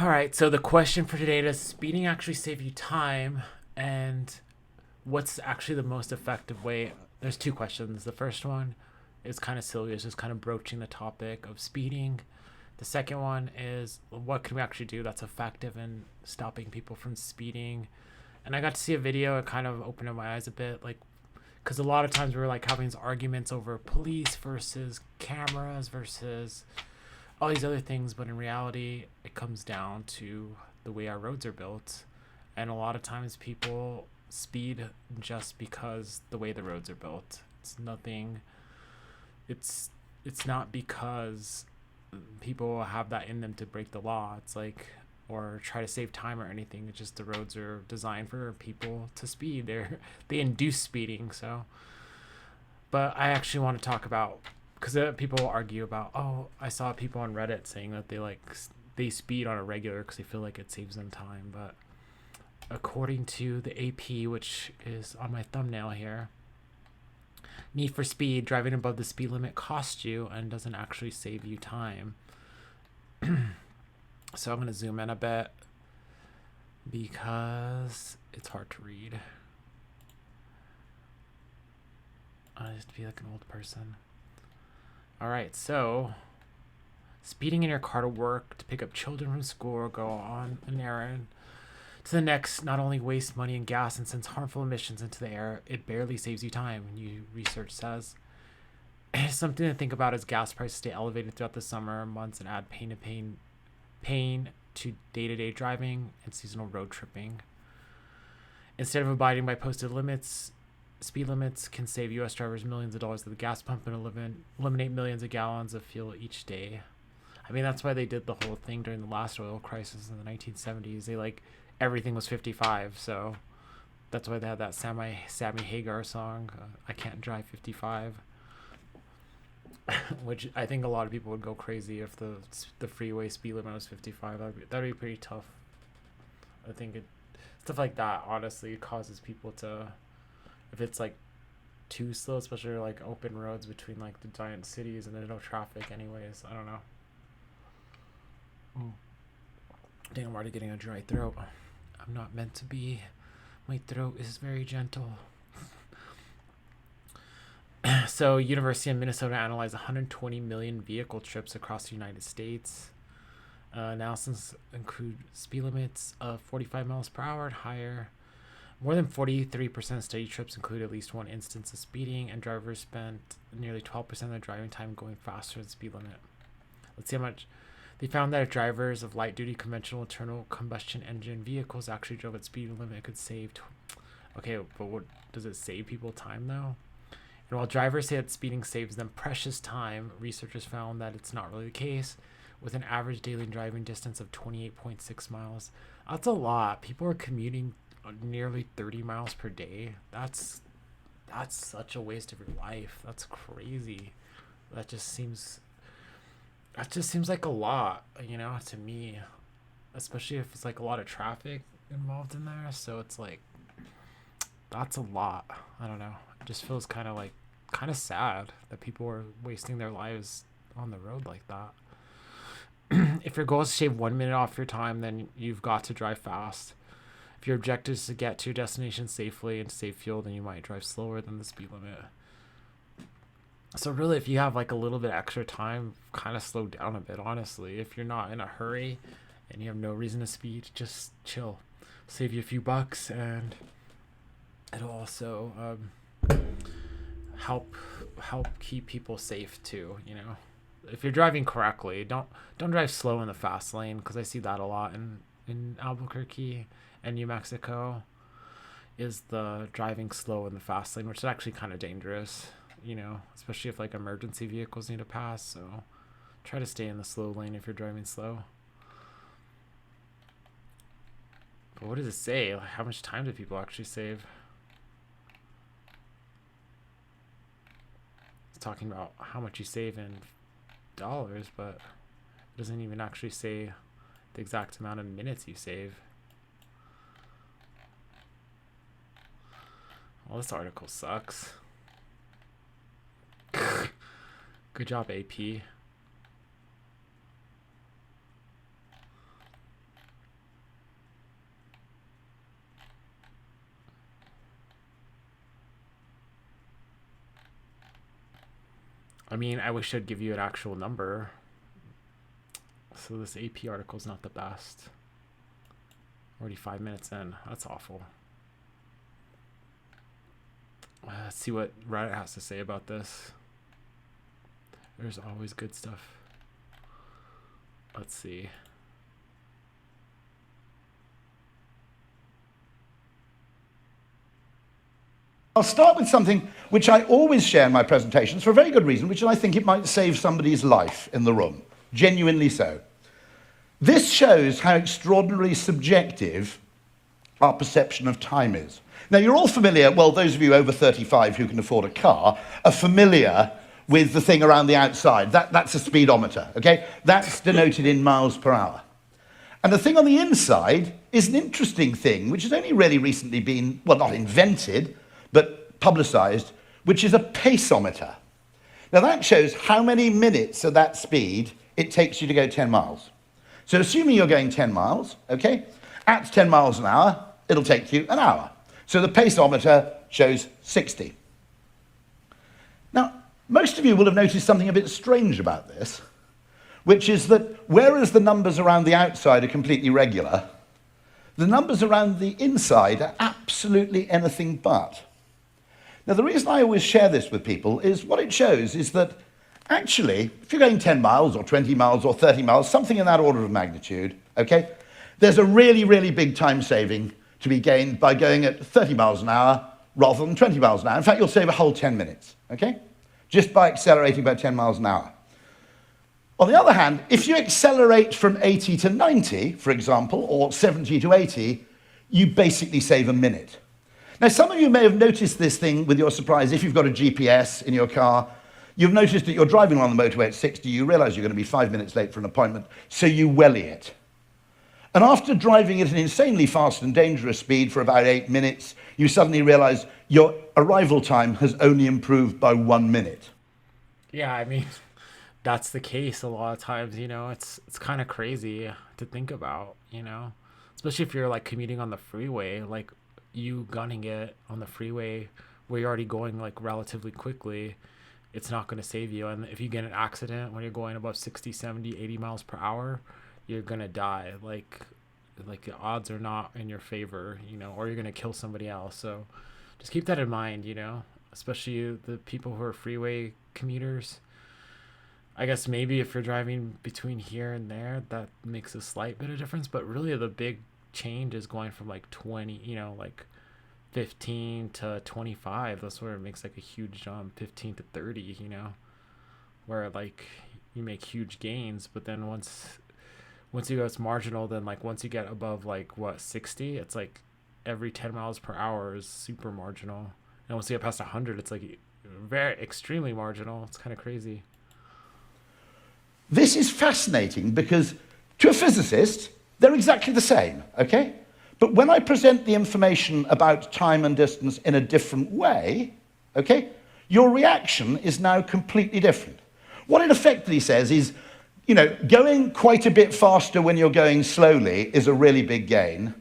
All right, so the question for today: does speeding actually save you time, and what's actually the most effective way? There's two questions. The first one is kind of silly; it's just kind of broaching the topic of speeding. The second one is what can we actually do that's effective in stopping people from speeding? And I got to see a video; it kind of opened up my eyes a bit, like because a lot of times we were like having these arguments over police versus cameras versus all these other things, but in reality, it comes down to the way our roads are built. And a lot of times people speed just because the way the roads are built. It's nothing it's it's not because people have that in them to break the law. It's like or try to save time or anything. It's just the roads are designed for people to speed. They induce speeding. So, but I actually want to talk about because people argue about, oh, I saw people on Reddit saying that they speed on a regular because they feel like it saves them time. But according to the AP, which is on my thumbnail here, need for speed, driving above the speed limit costs you and doesn't actually save you time. So I'm going to zoom in a bit because it's hard to read. I just feel like an old person. All right, so speeding in your car to work, to pick up children from school, or go on an errand to the next not only wastes money and gas and sends harmful emissions into the air, it barely saves you time, new research says. Something to think about as gas prices stay elevated throughout the summer months and add pain to day-to-day driving and seasonal road tripping. Instead of abiding by posted limits, speed limits can save U.S. drivers millions of dollars at the gas pump and eliminate millions of gallons of fuel each day. I mean, that's why they did the whole thing during the last oil crisis in the 1970s. They everything was 55, so that's why they had that Sammy Hagar song, "I Can't Drive 55," which I think a lot of people would go crazy if the freeway speed limit was 55. That'd be pretty tough. I think stuff like that honestly causes people to, if it's like too slow, especially like open roads between like the giant cities and there's no traffic anyways. I don't know. Dang, I'm already getting a dry throat. I'm not meant to be. My throat is very gentle. So, University of Minnesota analyzed 120 million vehicle trips across the United States. Analysis include speed limits of 45 miles per hour and higher. More than 43% of study trips include at least one instance of speeding, and drivers spent nearly 12% of their driving time going faster than the speed limit. Let's see how much. They found that if drivers of light-duty conventional internal combustion engine vehicles actually drove at speed limit, it could save. Okay, but what does it save people time though? And while drivers say that speeding saves them precious time, researchers found that it's not really the case. With an average daily driving distance of 28.6 miles, that's a lot. People are commuting nearly 30 miles per day. That's such a waste of your life. That's crazy. That just seems like a lot, to me, especially if it's like a lot of traffic involved in there. So it's like that's a lot. I don't know. It just feels kind of sad that people are wasting their lives on the road like that. If your goal is to shave 1 minute off your time, then you've got to drive fast. If your objective is to get to your destination safely and to save fuel, then you might drive slower than the speed limit. So really, if you have like a little bit extra time, kind of slow down a bit, honestly. If you're not in a hurry and you have no reason to speed, just chill. Save you a few bucks, and it'll also help keep people safe too, If you're driving correctly, don't drive slow in the fast lane, because I see that a lot in Albuquerque and New Mexico, is the driving slow in the fast lane, which is actually kind of dangerous, especially if like emergency vehicles need to pass. So try to stay in the slow lane if you're driving slow. But what does it say? Like, how much time do people actually save? It's talking about how much you save in dollars, but it doesn't even actually say the exact amount of minutes you save. Well, this article sucks. Good job, AP. I mean, I wish I'd give you an actual number. So this AP article is not the best. Already 5 minutes in. That's awful. Let's see what Reddit has to say about this. There's always good stuff. Let's see. I'll start with something which I always share in my presentations for a very good reason, which is I think it might save somebody's life in the room. Genuinely so. This shows how extraordinarily subjective our perception of time is. Now, you're all familiar, well, those of you over 35 who can afford a car are familiar with the thing around the outside. That's a speedometer, okay? That's denoted in miles per hour. And the thing on the inside is an interesting thing, which has only really recently been, well, not invented, but publicized, which is a paceometer. Now, that shows how many minutes at that speed it takes you to go 10 miles. So assuming you're going 10 miles, okay, at 10 miles an hour, it'll take you an hour. So the paceometer shows 60. Now, most of you will have noticed something a bit strange about this, which is that whereas the numbers around the outside are completely regular, the numbers around the inside are absolutely anything but. Now, the reason I always share this with people is what it shows is that actually, if you're going 10 miles or 20 miles or 30 miles, something in that order of magnitude, okay, there's a really, really big time saving to be gained by going at 30 miles an hour rather than 20 miles an hour. In fact, you'll save a whole 10 minutes, okay, just by accelerating by 10 miles an hour. On the other hand, if you accelerate from 80 to 90, for example, or 70 to 80, you basically save a minute. Now, some of you may have noticed this thing with your surprise. If you've got a GPS in your car, you've noticed that you're driving along the motorway at 60, you realize you're going to be 5 minutes late for an appointment, so you welly it. And after driving at an insanely fast and dangerous speed for about 8 minutes, you suddenly realize your arrival time has only improved by 1 minute. Yeah, I mean, that's the case a lot of times, you know. It's kind of crazy to think about, you know. Especially if you're like commuting on the freeway, like you gunning it on the freeway where you're already going like relatively quickly, it's not going to save you. And if you get an accident when you're going above 60, 70, 80 miles per hour, you're going to die. Like the odds are not in your favor, you know, or you're going to kill somebody else. So just keep that in mind, you know, especially the people who are freeway commuters. I guess maybe if you're driving between here and there, that makes a slight bit of difference. But really the big change is going from like 20, you know, like 15 to 25. That's where it makes like a huge jump. 15 to 30, you know, where like you make huge gains. But then once you go, it's marginal. Then like once you get above like what, 60, it's like every 10 miles per hour is super marginal. And once you get past 100, it's like very extremely marginal. It's kind of crazy. This is fascinating because to a physicist, they're exactly the same, okay? But when I present the information about time and distance in a different way, okay, your reaction is now completely different. What it effectively says is, you know, going quite a bit faster when you're going slowly is a really big gain.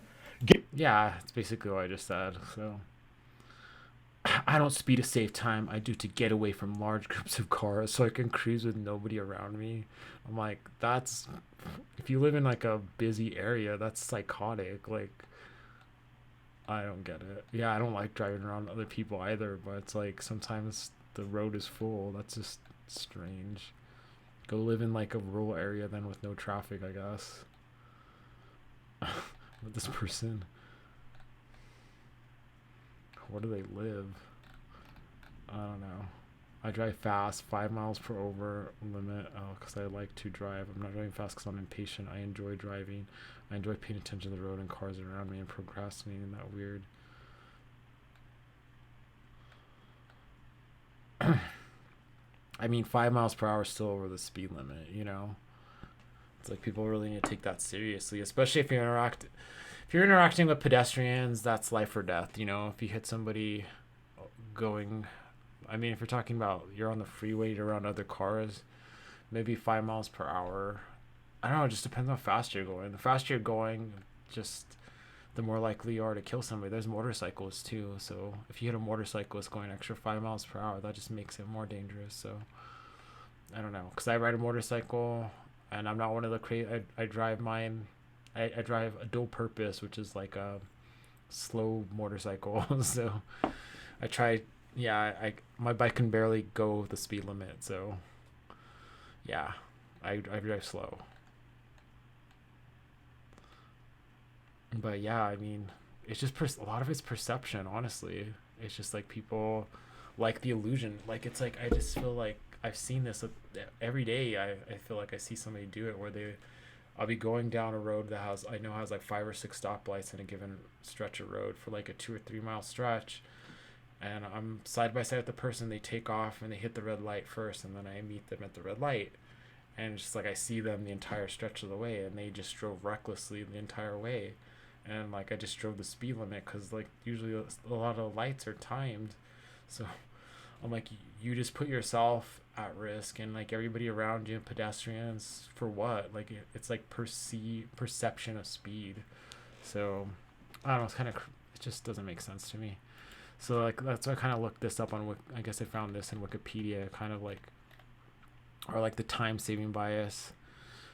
Yeah, it's basically what I just said. So I don't speed to save time. I do to get away from large groups of cars so I can cruise with nobody around me. I'm like, that's, if you live in like a busy area, that's psychotic. Like, I don't get it. Yeah, I don't like driving around other people either, but it's like sometimes the road is full. That's just strange. Go live in like a rural area then with no traffic, I guess. With this person. Where do they live? I don't know. I drive fast, 5 miles per over limit, because I like to drive. I'm not driving fast because I'm impatient. I enjoy driving. I enjoy paying attention to the road and cars around me and procrastinating. That weird. I mean, 5 miles per hour is still over the speed limit, you know? It's like people really need to take that seriously, especially if you're interacting with pedestrians. That's life or death, you know? If you hit somebody going, I mean, if you're talking about you're on the freeway around other cars, maybe 5 miles per hour. I don't know, it just depends how fast you're going. The faster you're going, just the more likely you are to kill somebody. There's motorcycles too, so if you hit a motorcyclist going extra 5 miles per hour, that just makes it more dangerous. So I don't know, because I ride a motorcycle and I'm not one of the I drive mine. I drive a dual purpose, which is like a slow motorcycle. So I try, yeah, my bike can barely go the speed limit. So yeah, I drive slow. But yeah, I mean, it's just a lot of it's perception, honestly. It's just like people like the illusion. Like, it's like, I just feel like I've seen this every day. I feel like I see somebody do it where I'll be going down a road that I know has like 5 or 6 stoplights in a given stretch of road for like a 2 or 3 mile stretch. And I'm side by side with the person. They take off and they hit the red light first, and then I meet them at the red light. And it's just like I see them the entire stretch of the way, and they just drove recklessly the entire way. And like I just drove the speed limit because like usually a lot of lights are timed. So I'm like, you just put yourself at risk, and like everybody around you, pedestrians, for what? Like it's like perception of speed. So I don't know, it's kind of, it just doesn't make sense to me. So like that's why I kind of looked this up on I guess I found this in Wikipedia, kind of like, or like the time saving bias,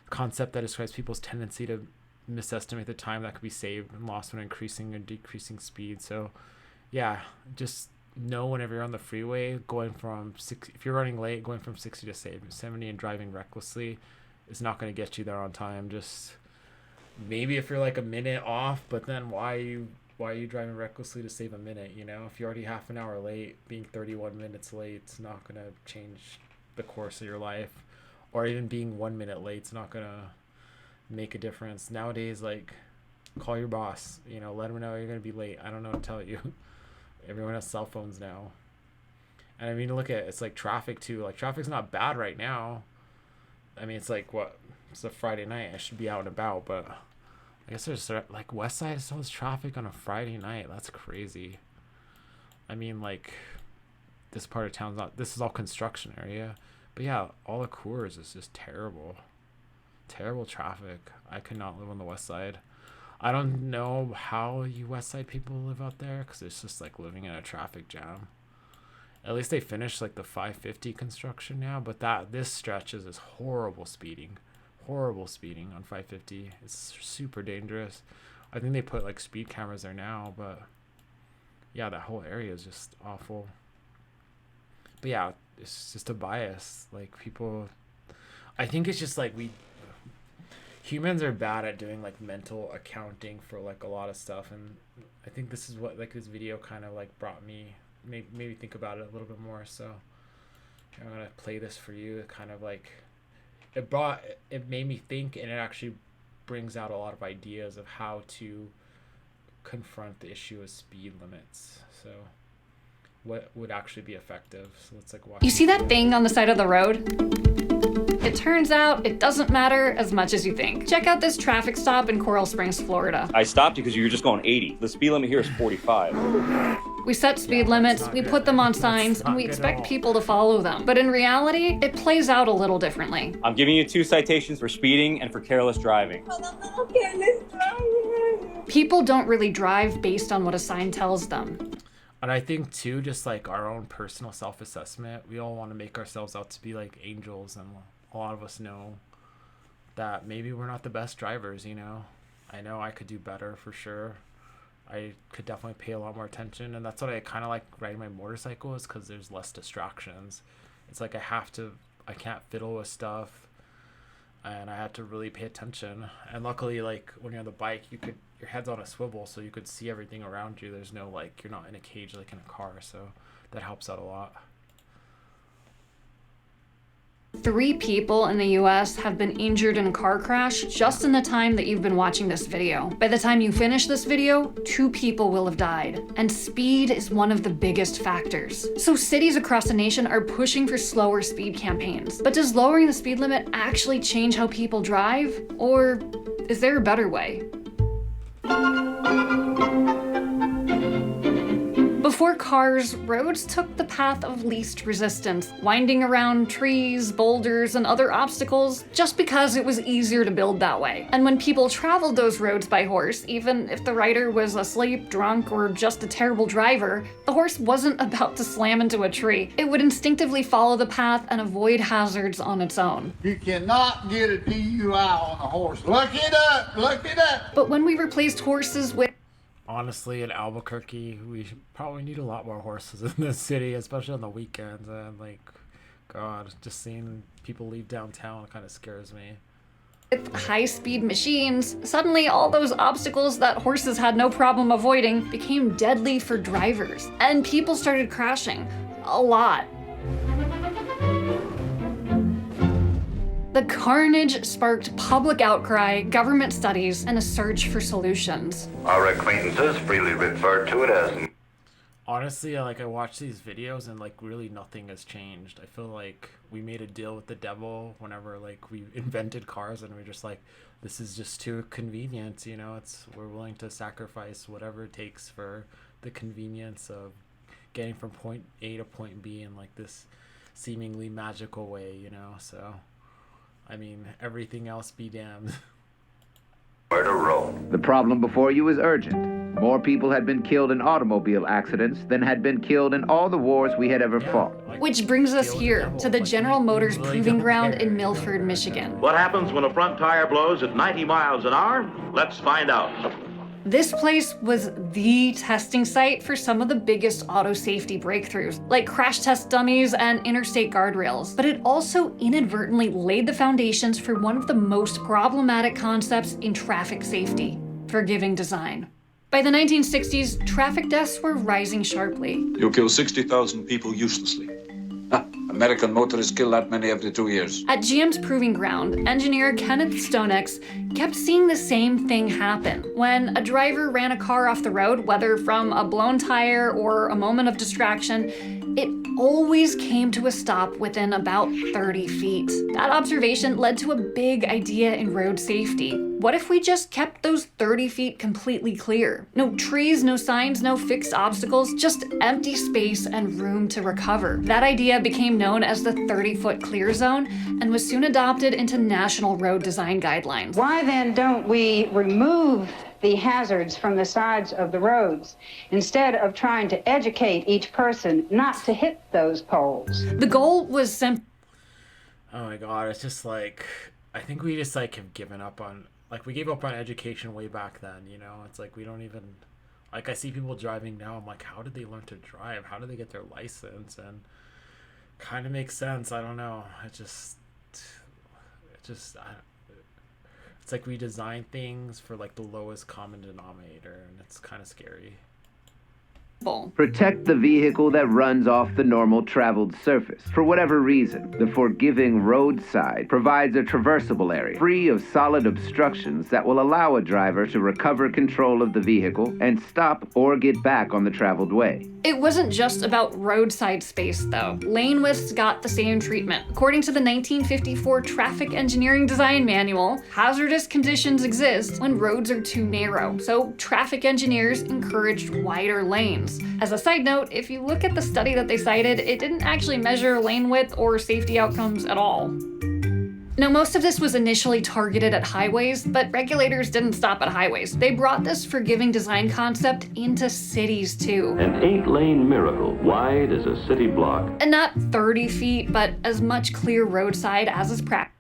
concept that describes people's tendency to misestimate the time that could be saved and lost when increasing or decreasing speed. So yeah, just know whenever you're on the freeway going from if you're running late, going from 60 to 70 and driving recklessly is not going to get you there on time. Just maybe if you're like a minute off, but then why are you driving recklessly to save a minute? You know, if you're already half an hour late, being 31 minutes late, it's not going to change the course of your life. Or even being 1 minute late, it's not going to make a difference. Nowadays, like, call your boss, you know, let them know you're going to be late. I don't know what to tell you. Everyone has cell phones now. And I mean, look at it's like traffic too. Like, traffic's not bad right now. I mean, it's like, it's a Friday night. I should be out and about, but I guess there's like West Side still has traffic on a Friday night. That's crazy. I mean, like, this part of town's this is all construction area. But yeah, all the Coors is just terrible. Terrible traffic. I could not live on the West Side. I don't know how you West Side people live out there, because it's just like living in a traffic jam. At least they finished like the 550 construction now, but this stretch is horrible speeding on 550. It's super dangerous. I think they put like speed cameras there now, but yeah, that whole area is just awful. But yeah, it's just a bias. Like, people, I think it's just like humans are bad at doing like mental accounting for like a lot of stuff, and I think this is what like this video kind of like brought me, maybe think about it a little bit more. So I'm gonna play this for you. It kind of like it made me think, and it actually brings out a lot of ideas of how to confront the issue of speed limits. So what would actually be effective? So let's like watch. You see that thing on the side of the road? It turns out it doesn't matter as much as you think. Check out this traffic stop in Coral Springs, Florida. I stopped you because you were just going 80. The speed limit here is 45. We set speed limits, we put them on signs, and we expect people to follow them. But in reality, it plays out a little differently. I'm giving you 2 citations for speeding and for careless driving. People don't really drive based on what a sign tells them. And I think too, just like our own personal self-assessment, we all want to make ourselves out to be like angels, and a lot of us know that maybe we're not the best drivers, you know. I know I could do better for sure. I could definitely pay a lot more attention, and that's what I kind of like riding my motorcycle, is because there's less distractions. It's like I can't fiddle with stuff, and I had to really pay attention. And luckily, like, when you're on the bike, your head's on a swivel, so you could see everything around you. There's no, like, you're not in a cage like in a car, so that helps out a lot. 3 people in the US have been injured in a car crash just in the time that you've been watching this video. By the time you finish this video, 2 people will have died. And speed is one of the biggest factors. So cities across the nation are pushing for slower speed campaigns. But does lowering the speed limit actually change how people drive? Or is there a better way? Before cars, roads took the path of least resistance, winding around trees, boulders, and other obstacles just because it was easier to build that way. And when people traveled those roads by horse, even if the rider was asleep, drunk, or just a terrible driver, the horse wasn't about to slam into a tree. It would instinctively follow the path and avoid hazards on its own. You cannot get a DUI on a horse. Look it up, look it up. But when we replaced horses with Honestly, in Albuquerque, we probably need a lot more horses in this city, especially on the weekends. And like, God, just seeing people leave downtown kind of scares me. high-speed machines, suddenly all those obstacles that horses had no problem avoiding became deadly for drivers. And people started crashing. A lot. The carnage sparked public outcry, government studies, and a search for solutions. Our acquaintances freely refer to it as... Honestly, I watch these videos and really nothing has changed. I feel like we made a deal with the devil whenever we invented cars, and we're just like, this is just too convenient, we're willing to sacrifice whatever it takes for the convenience of getting from point A to point B in this seemingly magical way, so I mean, everything else be damned. Where to roll. The problem before you is urgent. More people had been killed in automobile accidents than had been killed in all the wars we had ever fought. Which brings us here, to the General Motors Proving Ground in Milford, Michigan. What happens when a front tire blows at 90 miles an hour? Let's find out. This place was the testing site for some of the biggest auto safety breakthroughs, like crash test dummies and interstate guardrails. But it also inadvertently laid the foundations for one of the most problematic concepts in traffic safety: forgiving design. By the 1960s, traffic deaths were rising sharply. You kill 60,000 people uselessly. American motorists kill that many every 2 years. At GM's Proving Ground, engineer Kenneth Stonex kept seeing the same thing happen. When a driver ran a car off the road, whether from a blown tire or a moment of distraction, it always came to a stop within about 30 feet. That observation led to a big idea in road safety. What if we just kept those 30 feet completely clear? No trees, no signs, no fixed obstacles, just empty space and room to recover. That idea became known as the 30-foot clear zone and was soon adopted into national road design guidelines. Why then don't we remove the hazards from the sides of the roads instead of trying to educate each person not to hit those poles? The goal was simple. Oh my God, it's just I think we just have given up on, we gave up on education way back then, It's we don't even, I see people driving now, I'm like, how did they learn to drive? How did they get their license? And kind of makes sense, I don't know. It's we design things for the lowest common denominator, and it's kind of scary. Protect the vehicle that runs off the normal traveled surface. For whatever reason, the forgiving roadside provides a traversable area, free of solid obstructions that will allow a driver to recover control of the vehicle and stop or get back on the traveled way. It wasn't just about roadside space, though. Lane widths got the same treatment. According to the 1954 Traffic Engineering Design Manual, hazardous conditions exist when roads are too narrow, so traffic engineers encouraged wider lanes. As a side note, if you look at the study that they cited, it didn't actually measure lane width or safety outcomes at all. Now, most of this was initially targeted at highways, but regulators didn't stop at highways. They brought this forgiving design concept into cities too. An 8-lane miracle, wide as a city block. And not 30 feet, but as much clear roadside as is practical.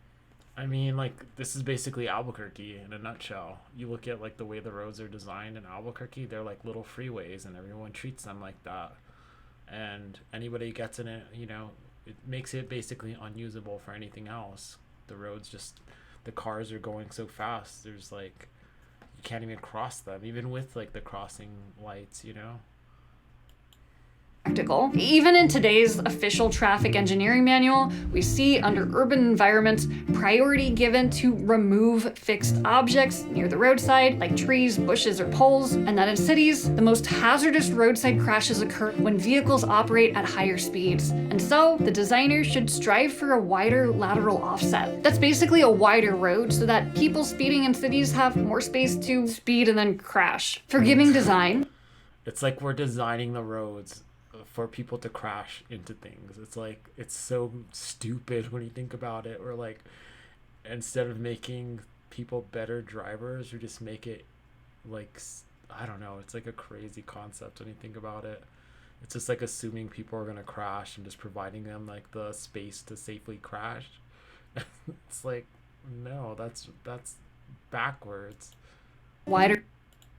I mean, this is basically Albuquerque in a nutshell. You look at the way the roads are designed in Albuquerque, they're like little freeways, and everyone treats them like that. And anybody who gets in it, it makes it basically unusable for anything else. The roads the cars are going so fast, there's you can't even cross them, even with the crossing lights, Practical. Even in today's official traffic engineering manual, we see under urban environments priority given to remove fixed objects near the roadside, like trees, bushes, or poles, and that in cities, the most hazardous roadside crashes occur when vehicles operate at higher speeds. And so, the designer should strive for a wider lateral offset. That's basically a wider road so that people speeding in cities have more space to speed and then crash. Forgiving design. It's like we're designing the roads for people to crash into things. It's like, it's so stupid when you think about it. We're like, instead of making people better drivers, we just make it like, I don't know, it's like a crazy concept when you think about it. It's just like assuming people are going to crash and just providing them like the space to safely crash. It's like, no, that's backwards. Wider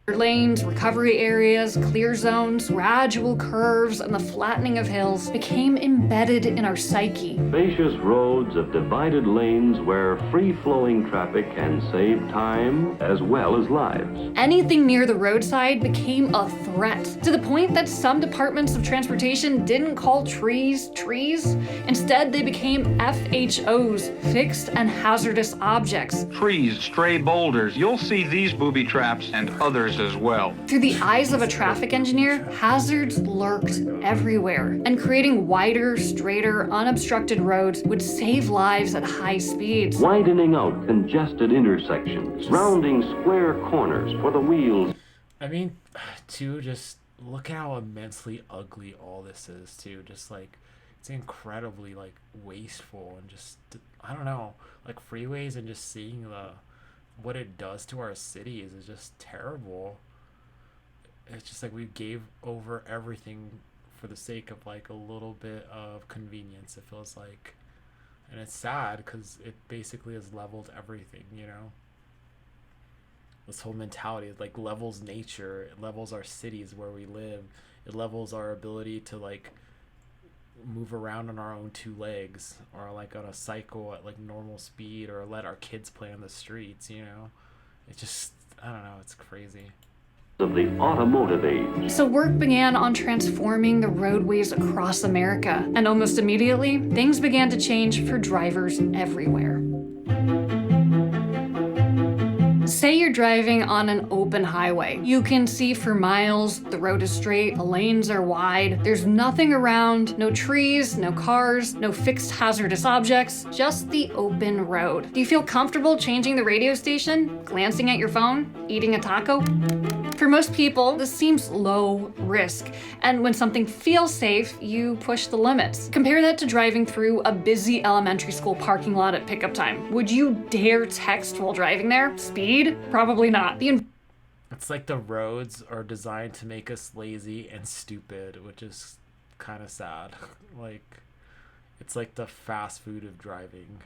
lanes, recovery areas, clear zones, gradual curves, and the flattening of hills became embedded in our psyche. Spacious roads of divided lanes where free-flowing traffic can save time as well as lives. Anything near the roadside became a threat, to the point that some departments of transportation didn't call trees trees. Instead, they became FHOs, fixed and hazardous objects. Trees, stray boulders, you'll see these booby traps and others as well. Through the eyes of a traffic engineer, hazards lurked everywhere, and creating wider, straighter, unobstructed roads would save lives at high speeds. Widening out congested intersections, rounding square corners for the wheels. I mean, too, just look at how immensely ugly all this is, too. Just like, it's incredibly like wasteful, and just, I don't know, like freeways, and just seeing what it does to our cities is just terrible. It's just like we gave over everything for the sake of like a little bit of convenience, it feels like. And it's sad because it basically has leveled everything, you know? This whole mentality, it like levels nature, it levels our cities where we live, it levels our ability to like move around on our own two legs, or like on a cycle at like normal speed, or let our kids play on the streets, you know? It just, I don't know, it's crazy. Of the automotive age. So work began on transforming the roadways across America, and almost immediately, things began to change for drivers everywhere. Say you're driving on an open highway. You can see for miles, the road is straight, the lanes are wide, there's nothing around, no trees, no cars, no fixed hazardous objects, just the open road. Do you feel comfortable changing the radio station, glancing at your phone, eating a taco? For most people, this seems low risk, and when something feels safe, you push the limits. Compare that to driving through a busy elementary school parking lot at pickup time. Would you dare text while driving there? Speed? Probably not. It's like the roads are designed to make us lazy and stupid, which is kind of sad. Like, it's like the fast food of driving.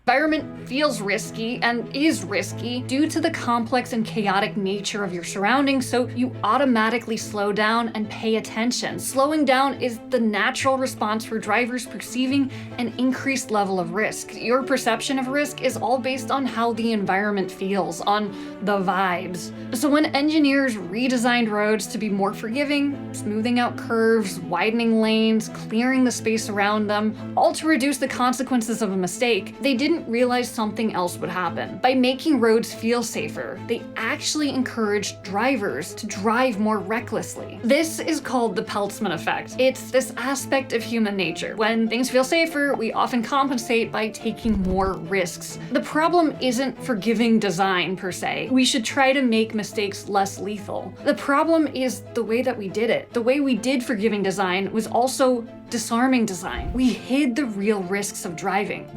Environment feels risky and is risky due to the complex and chaotic nature of your surroundings, so you automatically slow down and pay attention. Slowing down is the natural response for drivers perceiving an increased level of risk. Your perception of risk is all based on how the environment feels, on the vibes. So when engineers redesigned roads to be more forgiving, smoothing out curves, widening lanes, clearing the space around them, all to reduce the consequences of a mistake, they didn't realize something else would happen. By making roads feel safer, they actually encouraged drivers to drive more recklessly. This is called the Peltzman effect. It's this aspect of human nature. When things feel safer, we often compensate by taking more risks. The problem isn't forgiving design per se. We should try to make mistakes less lethal. The problem is the way that we did it. The way we did forgiving design was also disarming design. We hid the real risks of driving.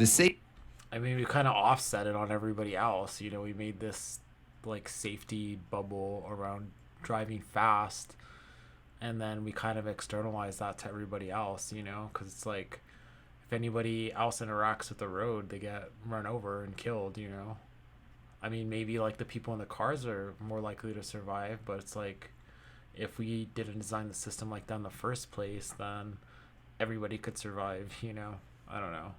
I mean, we kind of offset it on everybody else. You know, we made this like safety bubble around driving fast, and then we kind of externalize that to everybody else, you know, because it's like if anybody else interacts with the road, they get run over and killed, you know. I mean, maybe like the people in the cars are more likely to survive, but it's like if we didn't design the system like that in the first place, then everybody could survive, you know. I don't know.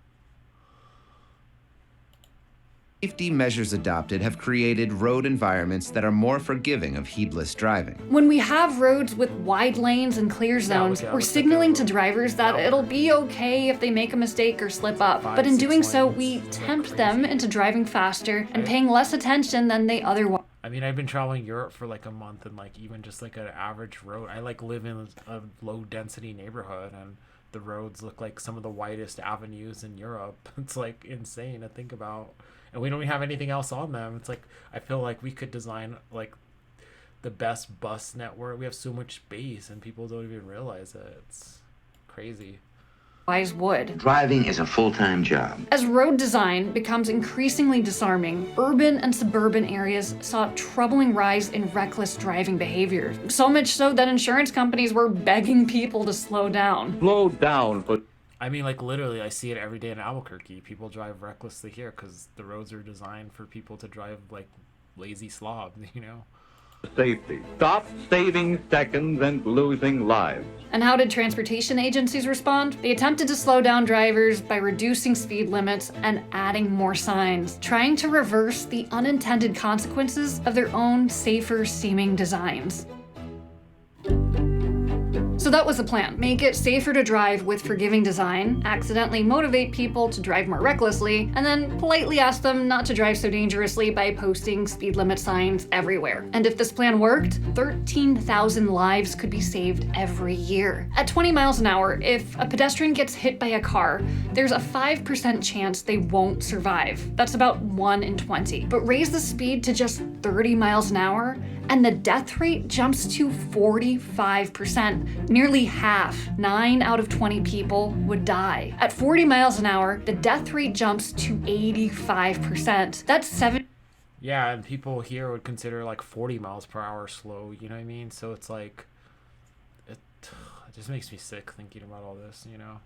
Safety measures adopted have created road environments that are more forgiving of heedless driving. When we have roads with wide lanes and clear zones, we're signaling to drivers that it'll be okay if they make a mistake or slip up. But in doing so, we tempt them into driving faster and paying less attention than they otherwise. I mean, I've been traveling Europe for like a month, and like even just like an average road, I like live in a low density neighborhood, and the roads look like some of the widest avenues in Europe. It's like insane to think about. And we don't have anything else on them. It's like, I feel like we could design like the best bus network. We have so much space and people don't even realize it. It's crazy. Would. Driving is a full-time job. As road design becomes increasingly disarming, urban and suburban areas saw a troubling rise in reckless driving behavior. So much so that insurance companies were begging people to slow down. Slow down, but I mean, like, literally, I see it every day in Albuquerque. People drive recklessly here because the roads are designed for people to drive like lazy slobs, you know? safety. Stop saving seconds and losing lives. And how did transportation agencies respond? They attempted to slow down drivers by reducing speed limits and adding more signs, trying to reverse the unintended consequences of their own safer seeming designs. So that was the plan. Make it safer to drive with forgiving design, accidentally motivate people to drive more recklessly, and then politely ask them not to drive so dangerously by posting speed limit signs everywhere. And if this plan worked, 13,000 lives could be saved every year. At 20 miles an hour, if a pedestrian gets hit by a car, there's a 5% chance they won't survive. That's about 1 in 20. But raise the speed to just 30 miles an hour, and the death rate jumps to 45%. Nearly half, 9 out of 20 people, would die. At 40 miles an hour, the death rate jumps to 85%. That's 7. Yeah, and people here would consider like 40 miles per hour slow, you know what I mean? So it's like, it just makes me sick thinking about all this, you know?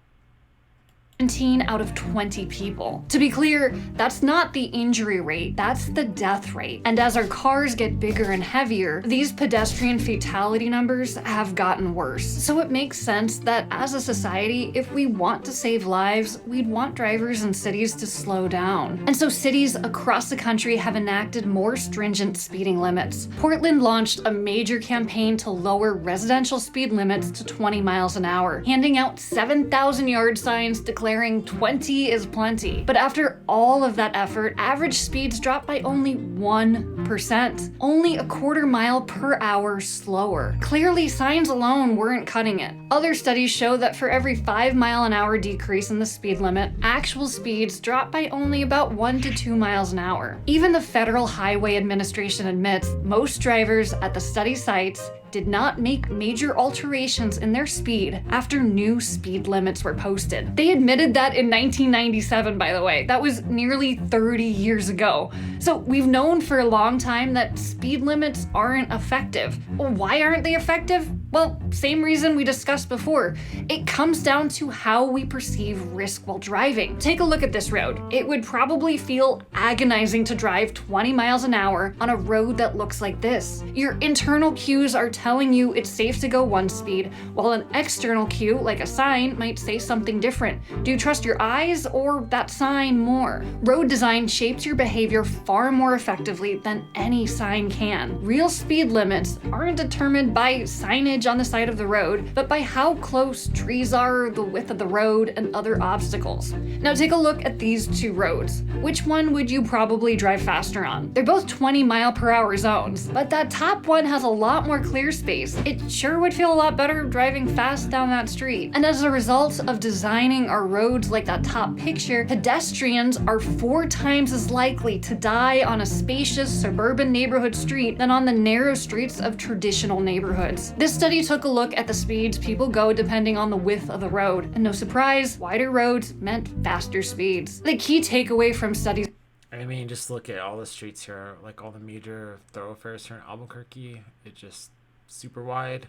17 out of 20 people. To be clear, that's not the injury rate, that's the death rate. And as our cars get bigger and heavier, these pedestrian fatality numbers have gotten worse. So it makes sense that as a society, if we want to save lives, we'd want drivers in cities to slow down. And so cities across the country have enacted more stringent speeding limits. Portland launched a major campaign to lower residential speed limits to 20 miles an hour, handing out 7,000 yard signs declaring 20 is plenty. But after all of that effort, average speeds dropped by only 1%, only a quarter mile per hour slower. Clearly, signs alone weren't cutting it. Other studies show that for every 5 mile an hour decrease in the speed limit, actual speeds dropped by only about 1 to 2 miles an hour. Even the Federal Highway Administration admits most drivers at the study sites did not make major alterations in their speed after new speed limits were posted. They admitted that in 1997, by the way. That was nearly 30 years ago. So we've known for a long time that speed limits aren't effective. Well, why aren't they effective? Well, same reason we discussed before. It comes down to how we perceive risk while driving. Take a look at this road. It would probably feel agonizing to drive 20 miles an hour on a road that looks like this. Your internal cues are telling you it's safe to go one speed, while an external cue, like a sign, might say something different. Do you trust your eyes or that sign more? Road design shapes your behavior far more effectively than any sign can. Real speed limits aren't determined by signage on the side of the road, but by how close trees are, the width of the road, and other obstacles. Now take a look at these two roads. Which one would you probably drive faster on? They're both 20 mile per hour zones, but that top one has a lot more clear space. It sure would feel a lot better driving fast down that street. And as a result of designing our roads like that top picture, pedestrians are 4 times as likely to die on a spacious suburban neighborhood street than on the narrow streets of traditional neighborhoods. This study took a look at the speeds people go depending on the width of the road, and no surprise, wider roads meant faster speeds. The key takeaway from studies, I mean, just look at all the streets here, like all the major thoroughfares here in Albuquerque. It's just super wide,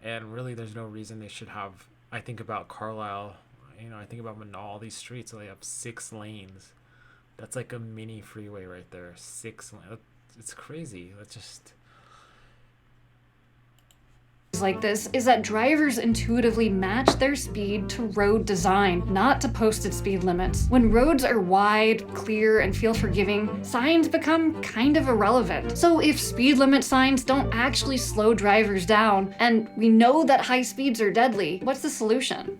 and really there's no reason they should have. I think about Carlisle, you know, I think about Manal, all these streets, so they have 6 lanes. That's like a mini freeway right there. 6 lanes. It's crazy. That's just like this is that drivers intuitively match their speed to road design, not to posted speed limits. When roads are wide, clear, and feel forgiving, signs become kind of irrelevant. So if speed limit signs don't actually slow drivers down, and we know that high speeds are deadly, what's the solution?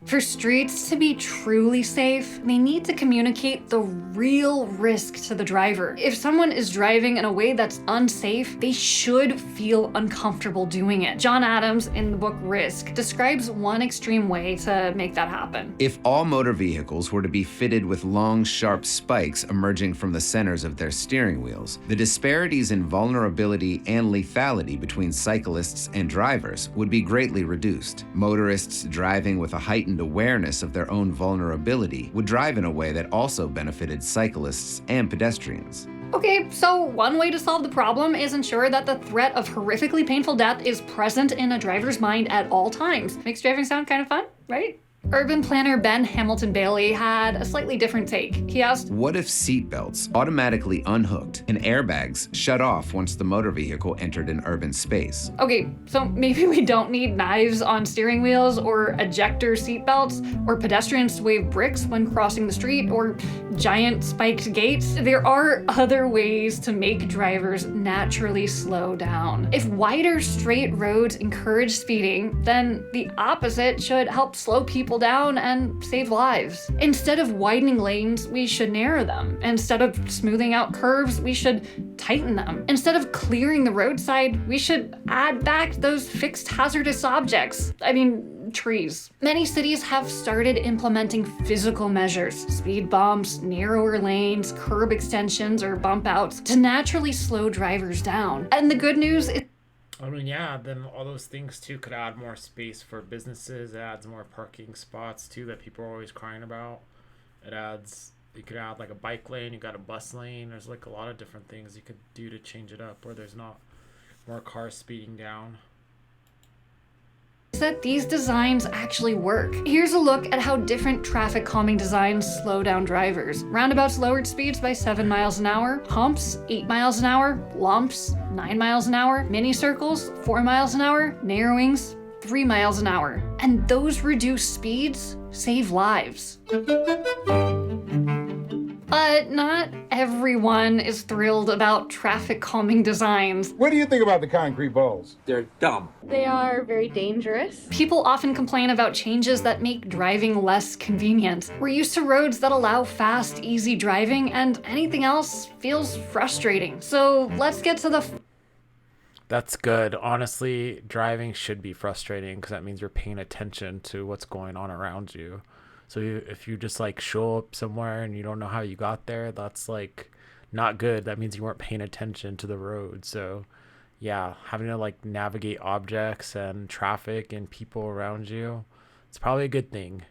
For streets to be truly safe, they need to communicate the real risk to the driver. If someone is driving in a way that's unsafe, they should feel uncomfortable doing it. John Adams, in the book Risk, describes one extreme way to make that happen. If all motor vehicles were to be fitted with long, sharp spikes emerging from the centers of their steering wheels, the disparities in vulnerability and lethality between cyclists and drivers would be greatly reduced. Motorists driving with a heightened awareness of their own vulnerability would drive in a way that also benefited cyclists and pedestrians. Okay, so one way to solve the problem is ensure that the threat of horrifically painful death is present in a driver's mind at all times. Makes driving sound kind of fun, right? Urban planner Ben Hamilton Bailey had a slightly different take. He asked, what if seatbelts automatically unhooked and airbags shut off once the motor vehicle entered an urban space? Okay, so maybe we don't need knives on steering wheels or ejector seatbelts or pedestrians to wave bricks when crossing the street or giant spiked gates. There are other ways to make drivers naturally slow down. If wider, straight roads encourage speeding, then the opposite should help slow people down and save lives. Instead of widening lanes, we should narrow them. Instead of smoothing out curves, we should tighten them. Instead of clearing the roadside, we should add back those fixed hazardous objects. I mean, trees. Many cities have started implementing physical measures, speed bumps, narrower lanes, curb extensions, or bump outs to naturally slow drivers down. And the good news is I mean, yeah, then all those things too could add more space for businesses. It adds more parking spots too that people are always crying about. You could add like a bike lane, you got a bus lane. There's like a lot of different things you could do to change it up where there's not more cars speeding down. That these designs actually work. Here's a look at how different traffic calming designs slow down drivers. Roundabouts lowered speeds by 7 miles an hour, humps 8 miles an hour, lumps 9 miles an hour, mini circles 4 miles an hour, narrowings 3 miles an hour. And those reduced speeds save lives. But not everyone is thrilled about traffic calming designs. What do you think about the concrete balls? They're dumb. They are very dangerous. People often complain about changes that make driving less convenient. We're used to roads that allow fast, easy driving, and anything else feels frustrating. So let's get to the That's good. Honestly, driving should be frustrating because that means you're paying attention to what's going on around you. So if you just like show up somewhere and you don't know how you got there, that's like not good. That means you weren't paying attention to the road. So yeah, having to like navigate objects and traffic and people around you, it's probably a good thing.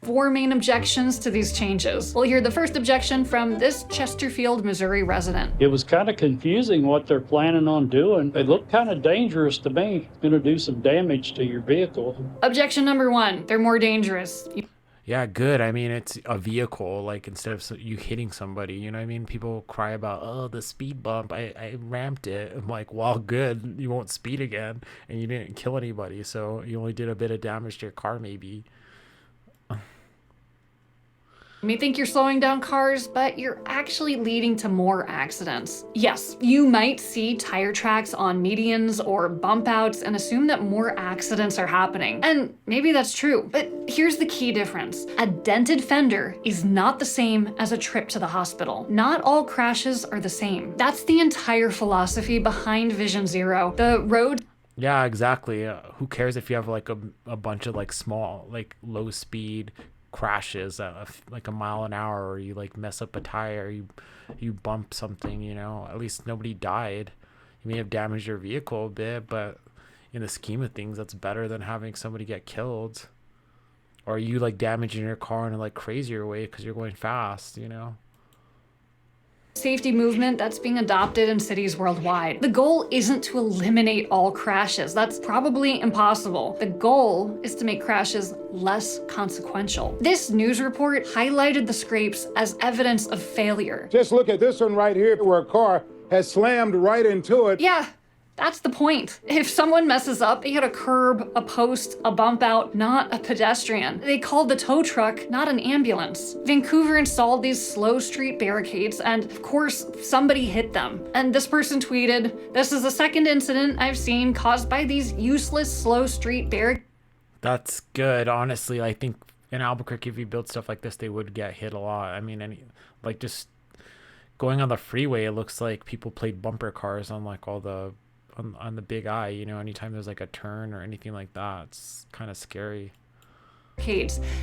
4 main objections to these changes. We'll hear the first objection from this Chesterfield, Missouri resident. It was kind of confusing what they're planning on doing. They look kind of dangerous to me. It's going to do some damage to your vehicle. Objection number 1, they're more dangerous. Yeah, good. I mean, it's a vehicle, like instead of you hitting somebody, you know what I mean? People cry about, oh, the speed bump, I ramped it. I'm like, well, good. You won't speed again and you didn't kill anybody. So you only did a bit of damage to your car maybe. You may think you're slowing down cars, but you're actually leading to more accidents. Yes, you might see tire tracks on medians or bump outs and assume that more accidents are happening. And maybe that's true, but here's the key difference. A dented fender is not the same as a trip to the hospital. Not all crashes are the same. That's the entire philosophy behind Vision Zero. The road Yeah, exactly. Who cares if you have like a bunch of like small, like low speed crashes at like a mile an hour, or you like mess up a tire, you bump something, you know, at least nobody died. You may have damaged your vehicle a bit, but in the scheme of things, that's better than having somebody get killed, or you like damaging your car in a like crazier way because you're going fast, you know. Safety movement that's being adopted in cities worldwide. The goal isn't to eliminate all crashes. That's probably impossible. The goal is to make crashes less consequential. This news report highlighted the scrapes as evidence of failure. Just look at this one right here where a car has slammed right into it. Yeah, that's the point. If someone messes up, they hit a curb, a post, a bump out, not a pedestrian. They called the tow truck, not an ambulance. Vancouver installed these slow street barricades, and of course, somebody hit them. And this person tweeted, "This is the second incident I've seen caused by these useless slow street barricades." That's good. Honestly, I think in Albuquerque, if you build stuff like this, they would get hit a lot. I mean, like just going on the freeway, it looks like people played bumper cars on like all the on the big eye. Anytime there's like a turn or anything like that, it's kind of scary.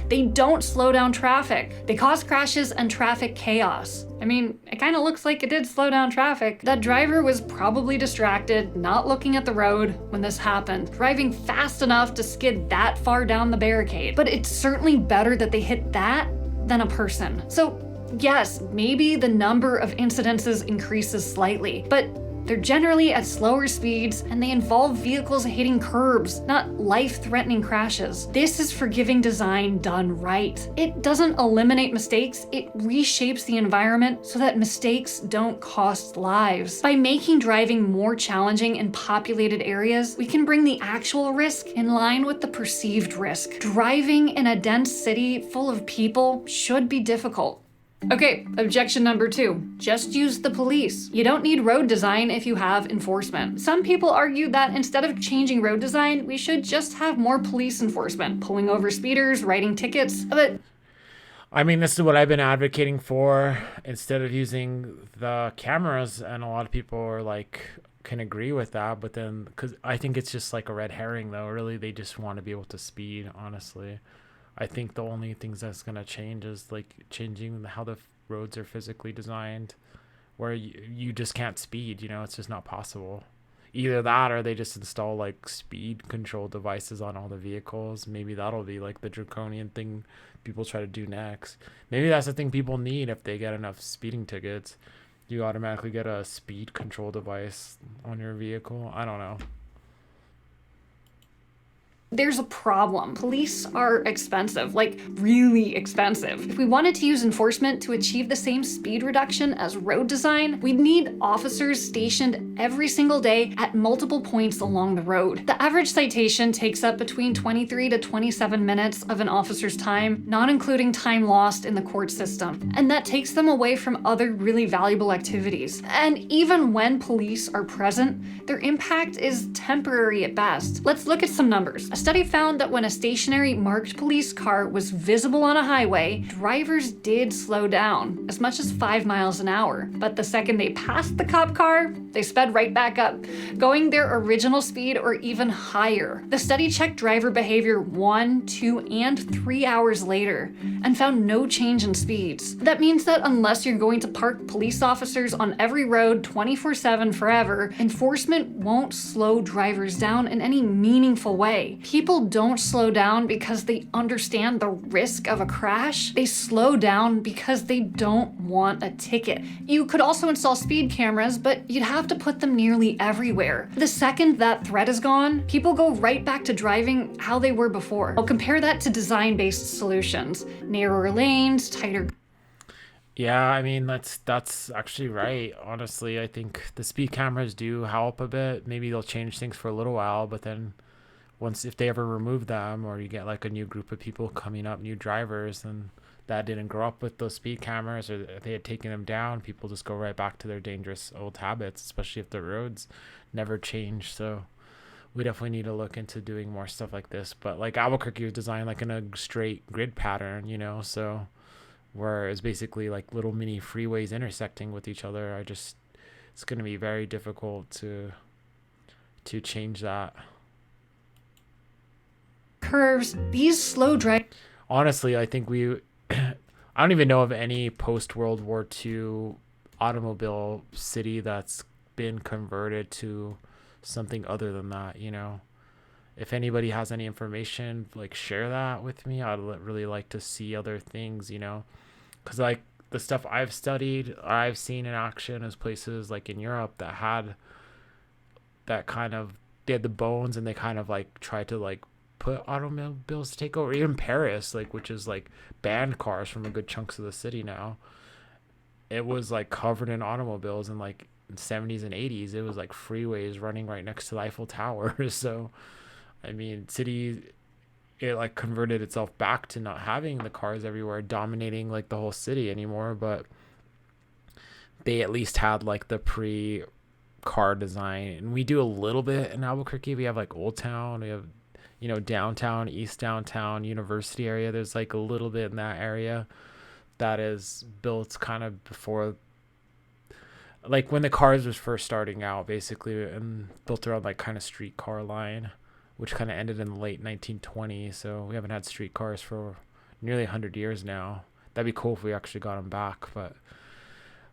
They don't slow down traffic. They cause crashes and traffic chaos. I mean, it kind of looks like it did slow down traffic. That driver was probably distracted, not looking at the road when this happened, driving fast enough to skid that far down the barricade. But it's certainly better that they hit that than a person. So yes, maybe the number of incidences increases slightly, but they're generally at slower speeds and they involve vehicles hitting curbs, not life-threatening crashes. This is forgiving design done right. It doesn't eliminate mistakes, it reshapes the environment so that mistakes don't cost lives. By making driving more challenging in populated areas, we can bring the actual risk in line with the perceived risk. Driving in a dense city full of people should be difficult. Okay, objection number 2. Just use the police. You don't need road design if you have enforcement. Some people argue that instead of changing road design, we should just have more police enforcement, pulling over speeders, writing tickets, but I mean, this is what I've been advocating for instead of using the cameras, and a lot of people are like, can agree with that, but then, because I think it's just like a red herring though, really, they just want to be able to speed, honestly. I think the only things that's going to change is like changing how the roads are physically designed, where you just can't speed, it's just not possible. Either that or they just install like speed control devices on all the vehicles. Maybe that'll be like the draconian thing people try to do next. Maybe that's the thing people need if they get enough speeding tickets. You automatically get a speed control device on your vehicle. I don't know. there's a problem. Police are expensive, like really expensive. If we wanted to use enforcement to achieve the same speed reduction as road design, we'd need officers stationed every single day at multiple points along the road. The average citation takes up between 23 to 27 minutes of an officer's time, not including time lost in the court system. And that takes them away from other really valuable activities. And even when police are present, their impact is temporary at best. Let's look at some numbers. A study found that when a stationary marked police car was visible on a highway, drivers did slow down as much as 5 miles an hour. But the second they passed the cop car, they sped right back up, going their original speed or even higher. The study checked driver behavior 1, 2, and 3 hours later and found no change in speeds. That means that unless you're going to park police officers on every road 24/7 forever, enforcement won't slow drivers down in any meaningful way. People don't slow down because they understand the risk of a crash. They slow down because they don't want a ticket. You could also install speed cameras, but you'd have to put them nearly everywhere. The second that threat is gone, people go right back to driving how they were before. I'll compare that to design-based solutions. Narrower lanes, tighter... Yeah, I mean, that's actually right. Honestly, I think the speed cameras do help a bit. Maybe they'll change things for a little while, but then if they ever remove them, or you get like a new group of people coming up, new drivers, and that didn't grow up with those speed cameras, or they had taken them down, people just go right back to their dangerous old habits, especially if the roads never change. So we definitely need to look into doing more stuff like this. But like Albuquerque was designed like in a straight grid pattern, so where it's basically like little mini freeways intersecting with each other. It's going to be very difficult to change that. Curves, these slow drive... Honestly, I think I don't even know of any post-World War II automobile city that's been converted to something other than that, If anybody has any information, like share that with me. I'd really like to see other things, because like the stuff I've studied, I've seen in action is places like in Europe that had that they had the bones, and they kind of like tried to like put automobiles to take over. Even Paris, like, which is like banned cars from a good chunks of the city now, it was like covered in automobiles, and like in 70s and 80s it was like freeways running right next to the Eiffel Tower. So I mean, it like converted itself back to not having the cars everywhere dominating like the whole city anymore, but they at least had like the car design. And we do a little bit in Albuquerque. We have like Old Town, we have you know, downtown, east downtown, university area. There's like a little bit in that area that is built kind of before, like when the cars was first starting out, basically, and built around like kind of streetcar line, which kind of ended in the late 1920s. So we haven't had streetcars for nearly 100 years now. That'd be cool if we actually got them back, but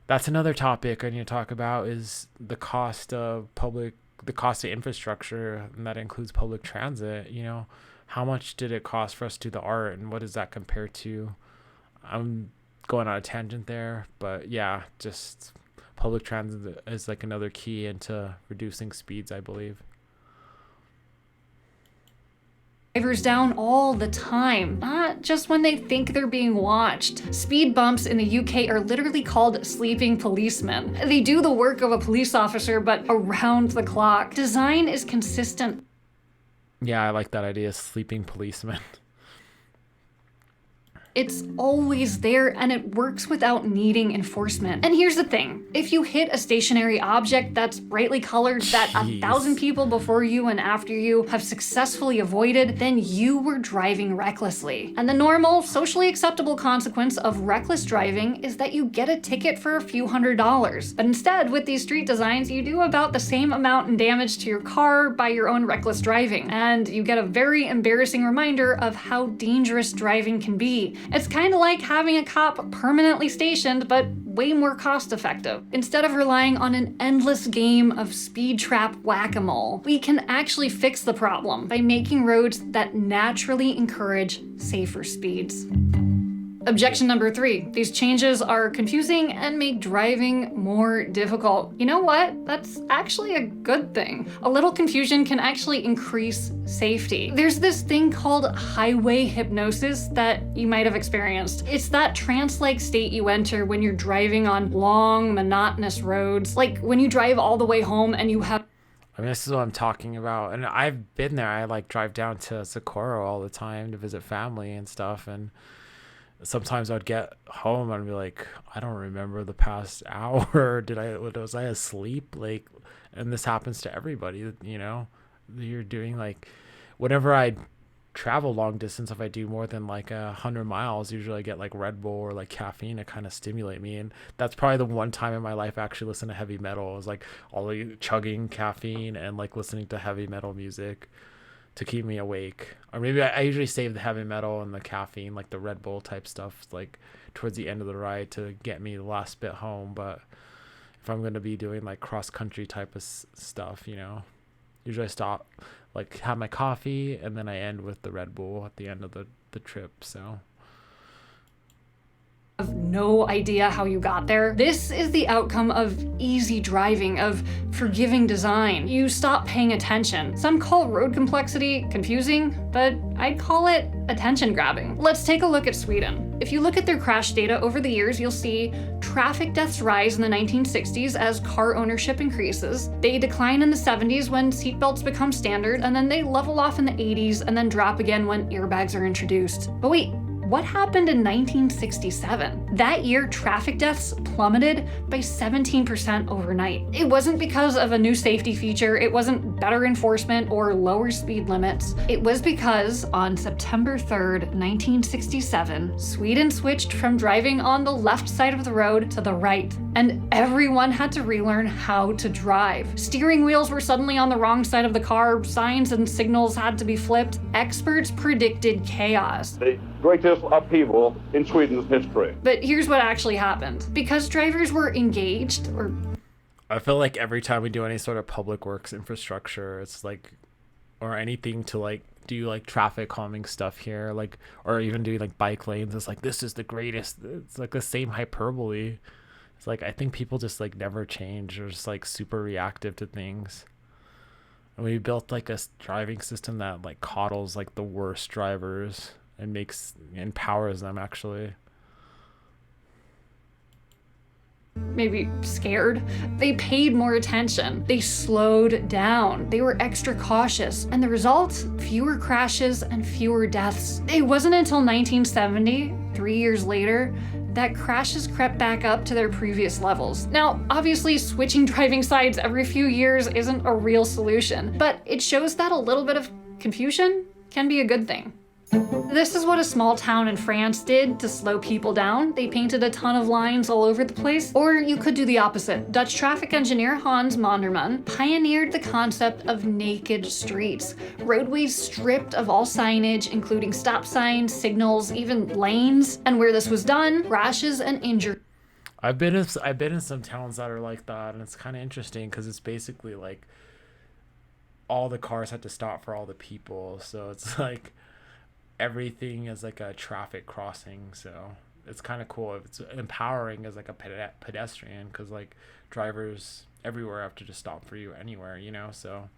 that's another topic I need to talk about, is the cost of infrastructure, and that includes public transit. You know, how much did it cost for us to do the art, and what does that compare to? I'm going on a tangent there, but yeah, just public transit is like another key into reducing speeds, I believe. Drivers down all the time, not just when they think they're being watched. Speed bumps in the UK are literally called sleeping policemen. They do the work of a police officer, but around the clock. Design is consistent. Yeah, I like that idea, sleeping policeman. It's always there, and it works without needing enforcement. And here's the thing. If you hit a stationary object that's brightly colored that 1,000 people before you and after you have successfully avoided, then you were driving recklessly. And the normal, socially acceptable consequence of reckless driving is that you get a ticket for a few $100s. But instead, with these street designs, you do about the same amount in damage to your car by your own reckless driving. And you get a very embarrassing reminder of how dangerous driving can be. It's kind of like having a cop permanently stationed, but way more cost effective. Instead of relying on an endless game of speed trap whack-a-mole, we can actually fix the problem by making roads that naturally encourage safer speeds. Objection number 3. These changes are confusing and make driving more difficult. You know what? That's actually a good thing. A little confusion can actually increase safety. There's this thing called highway hypnosis that you might have experienced. It's that trance-like state you enter when you're driving on long, monotonous roads. Like when you drive all the way home and you have... I mean, this is what I'm talking about. And I've been there. I like drive down to Socorro all the time to visit family and stuff. And sometimes I'd get home and I'd be like, I don't remember the past hour. Was I asleep? Like, and this happens to everybody, you know. You're doing like, whenever I travel long distance, if I do more than like 100 miles, usually I get like Red Bull or like caffeine to kind of stimulate me. And that's probably the one time in my life I actually listen to heavy metal. It was like all the chugging caffeine and like listening to heavy metal music to keep me awake. Or maybe I usually save the heavy metal and the caffeine, like the Red Bull type stuff, like towards the end of the ride to get me the last bit home. But if I'm going to be doing like cross country type of stuff, you know, usually I stop, like have my coffee, and then I end with the Red Bull at the end of the trip. So have no idea how you got there. This is the outcome of easy driving, of forgiving design. You stop paying attention. Some call road complexity confusing, but I'd call it attention grabbing. Let's take a look at Sweden. If you look at their crash data over the years, you'll see traffic deaths rise in the 1960s as car ownership increases. They decline in the 70s when seatbelts become standard, and then they level off in the 80s and then drop again when airbags are introduced. But wait, what happened in 1967? That year, traffic deaths plummeted by 17% overnight. It wasn't because of a new safety feature, it wasn't better enforcement or lower speed limits. It was because on September 3rd, 1967, Sweden switched from driving on the left side of the road to the right, and everyone had to relearn how to drive. Steering wheels were suddenly on the wrong side of the car, signs and signals had to be flipped. Experts predicted chaos. The greatest upheaval in Sweden's history. But here's what actually happened. Because drivers were engaged, or... I feel like every time we do any sort of public works infrastructure, it's like, or anything to like do like traffic calming stuff here, like, or even doing like bike lanes, it's like, this is the greatest. It's like the same hyperbole. It's like, I think people just like never change, or just like super reactive to things. And we built like a driving system that like coddles like the worst drivers and empowers them actually. Maybe scared. They paid more attention. They slowed down. They were extra cautious. And the result? Fewer crashes and fewer deaths. It wasn't until 1970, 3 years later, that crashes crept back up to their previous levels. Now, obviously, switching driving sides every few years isn't a real solution, but it shows that a little bit of confusion can be a good thing. This is what a small town in France did to slow people down. They painted a ton of lines all over the place. Or you could do the opposite. Dutch traffic engineer Hans Monderman pioneered the concept of naked streets. Roadways stripped of all signage, including stop signs, signals, even lanes. And where this was done, crashes and injuries. I've been in some towns that are like that, and it's kind of interesting because it's basically like all the cars have to stop for all the people. So it's like everything is like a traffic crossing, so it's kind of cool. It's empowering as like a pedestrian, because like drivers everywhere have to just stop for you anywhere, you know. So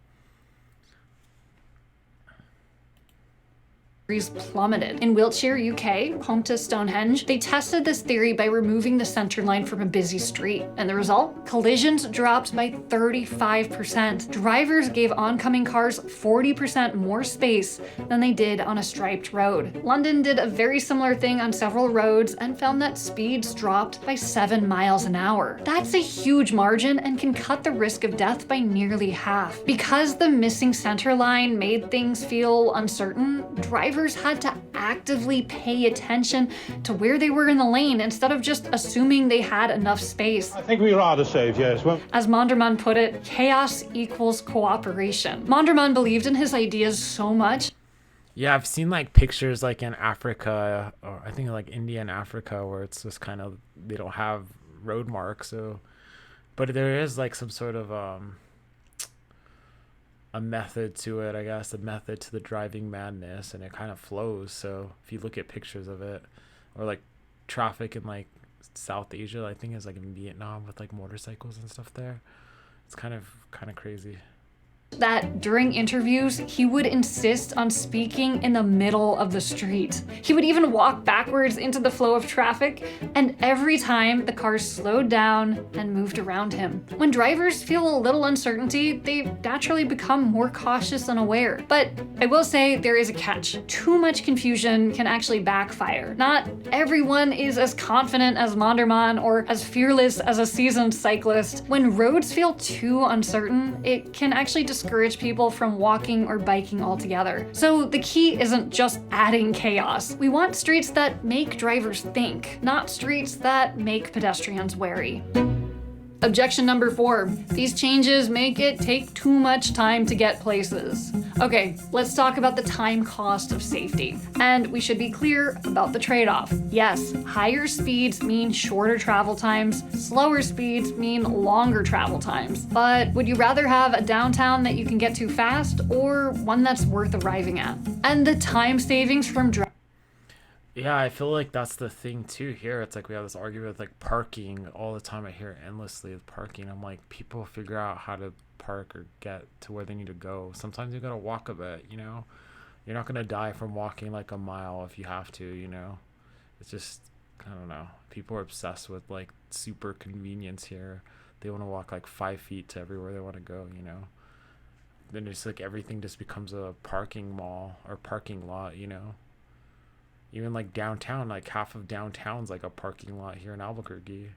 plummeted. In Wiltshire, UK, home to Stonehenge, they tested this theory by removing the center line from a busy street. And the result? Collisions dropped by 35%. Drivers gave oncoming cars 40% more space than they did on a striped road. London did a very similar thing on several roads and found that speeds dropped by 7 miles an hour. That's a huge margin and can cut the risk of death by nearly half. Because the missing center line made things feel uncertain, drivers had to actively pay attention to where they were in the lane instead of just assuming they had enough space. I think we rather safe, yes. Well, as Monderman put it, chaos equals cooperation. Monderman believed in his ideas so much. Yeah, I've seen like pictures like in Africa, or I think like India and Africa, where it's just kind of, they don't have road marks. So, but there is like some sort of a method to it, I guess, a method to the driving madness, and it kind of flows. So if you look at pictures of it, or like traffic in like South Asia, I think it's like in Vietnam with like motorcycles and stuff there, it's kind of crazy. That during interviews, he would insist on speaking in the middle of the street. He would even walk backwards into the flow of traffic, and every time the cars slowed down and moved around him. When drivers feel a little uncertainty, they naturally become more cautious and aware. But I will say there is a catch. Too much confusion can actually backfire. Not everyone is as confident as Monderman or as fearless as a seasoned cyclist. When roads feel too uncertain, it can actually discourage people from walking or biking altogether. So the key isn't just adding chaos. We want streets that make drivers think, not streets that make pedestrians wary. Objection number 4. These changes make it take too much time to get places. Okay, let's talk about the time cost of safety. And we should be clear about the trade-off. Yes, higher speeds mean shorter travel times, slower speeds mean longer travel times. But would you rather have a downtown that you can get to fast, or one that's worth arriving at? And the time savings from Yeah, I feel like that's the thing too here. It's like we have this argument with like parking all the time. I hear it endlessly with parking. I'm like, people figure out how to park or get to where they need to go. Sometimes you gotta walk a bit, you know? You're not gonna die from walking like a mile if you have to, you know? It's just, I don't know. People are obsessed with like super convenience here. They want to walk like 5 feet to everywhere they want to go, you know? Then it's like everything just becomes a parking mall or parking lot, you know? Even like downtown, like half of downtown's like a parking lot here in Albuquerque.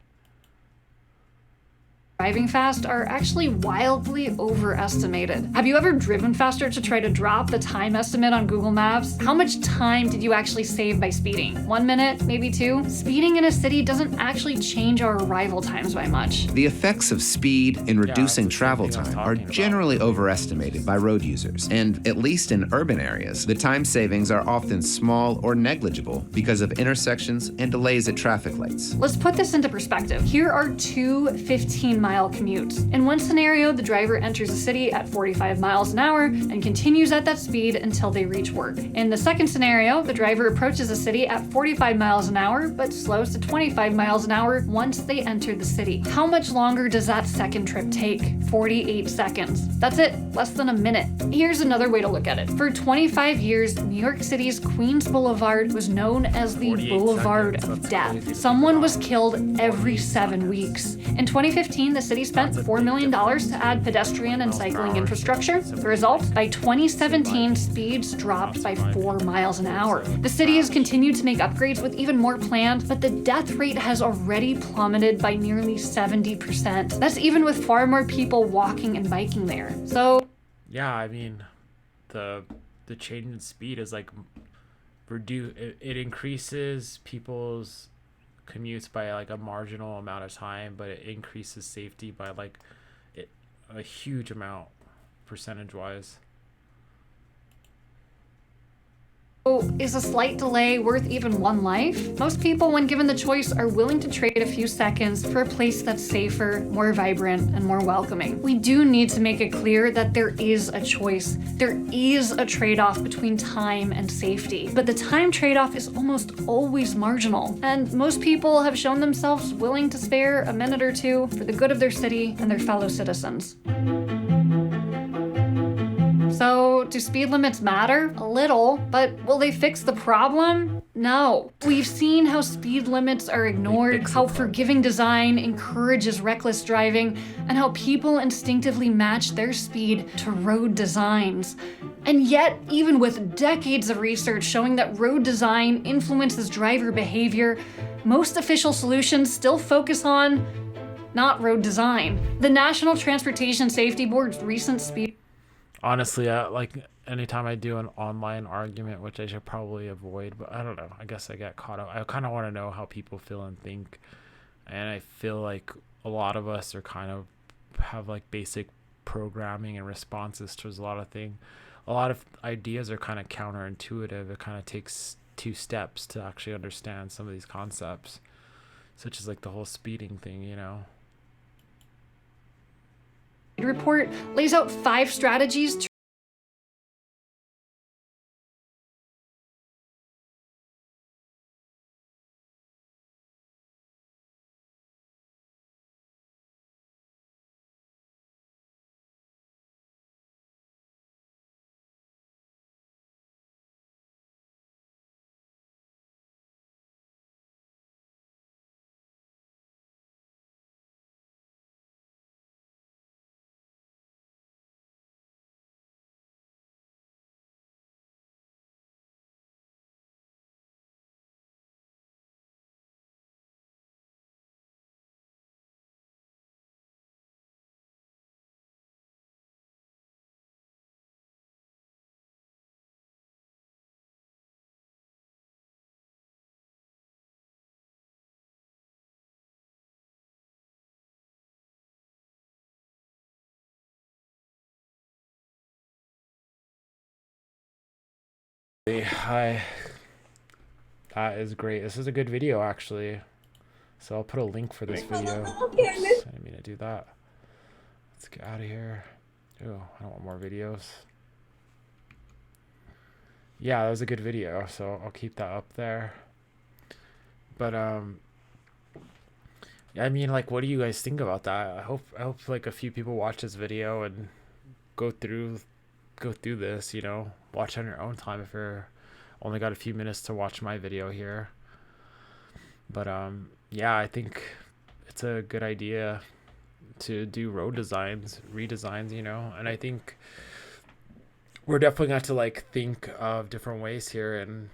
Driving fast are actually wildly overestimated. Have you ever driven faster to try to drop the time estimate on Google Maps? How much time did you actually save by speeding? 1 minute, maybe 2? Speeding in a city doesn't actually change our arrival times by much. The effects of speed in reducing travel time are generally overestimated by road users. And at least in urban areas, the time savings are often small or negligible because of intersections and delays at traffic lights. Let's put this into perspective. Here are two 15-mile commutes. In one scenario, the driver enters the city at 45 miles an hour and continues at that speed until they reach work. In the second scenario, the driver approaches the city at 45 miles an hour but slows to 25 miles an hour once they enter the city. How much longer does that second trip take? 48 seconds. That's it, less than a minute. Here's another way to look at it. For 25 years, New York City's Queens Boulevard was known as the Boulevard of Death. Someone was killed every 7 weeks. In 2015, the city spent $4 million to add pedestrian and cycling infrastructure. The result? By 2017, speeds dropped by 4 miles an hour. The city has continued to make upgrades with even more planned, but the death rate has already plummeted by nearly 70%. That's even with far more people walking and biking there. So, yeah, I mean, the the change in speed is like it increases people's commutes by like a marginal amount of time, but it increases safety by like a huge amount percentage wise. Is a slight delay worth even one life? Most people, when given the choice, are willing to trade a few seconds for a place that's safer, more vibrant, and more welcoming. We do need to make it clear that there is a choice. There is a trade-off between time and safety. But the time trade-off is almost always marginal. And most people have shown themselves willing to spare a minute or two for the good of their city and their fellow citizens. So, do speed limits matter? A little, but will they fix the problem? No. We've seen how speed limits are ignored, how forgiving design encourages reckless driving, and how people instinctively match their speed to road designs. And yet, even with decades of research showing that road design influences driver behavior, most official solutions still focus on not road design. The National Transportation Safety Board's recent speed Honestly, like anytime I do an online argument, which I should probably avoid, but I don't know. I guess I get caught up. I kind of want to know how people feel and think, and I feel like a lot of us are kind of have like basic programming and responses towards a lot of things. A lot of ideas are kind of counterintuitive. It kind of takes 2 steps to actually understand some of these concepts, such as like the whole speeding thing, you know. report lays out 5 strategies to Hi. That is great. This is a good video, actually. So I'll put a link for this video. Oops, I didn't mean to do that. Let's get out of here. Oh, I don't want more videos. Yeah, that was a good video, so I'll keep that up there. But I mean, like, what do you guys think about that? I hope like a few people watch this video and go through this, you know, watch on your own time if you're only got a few minutes to watch my video here. But yeah, I think it's a good idea to do road redesigns, you know, and I think we're definitely going to like think of different ways here in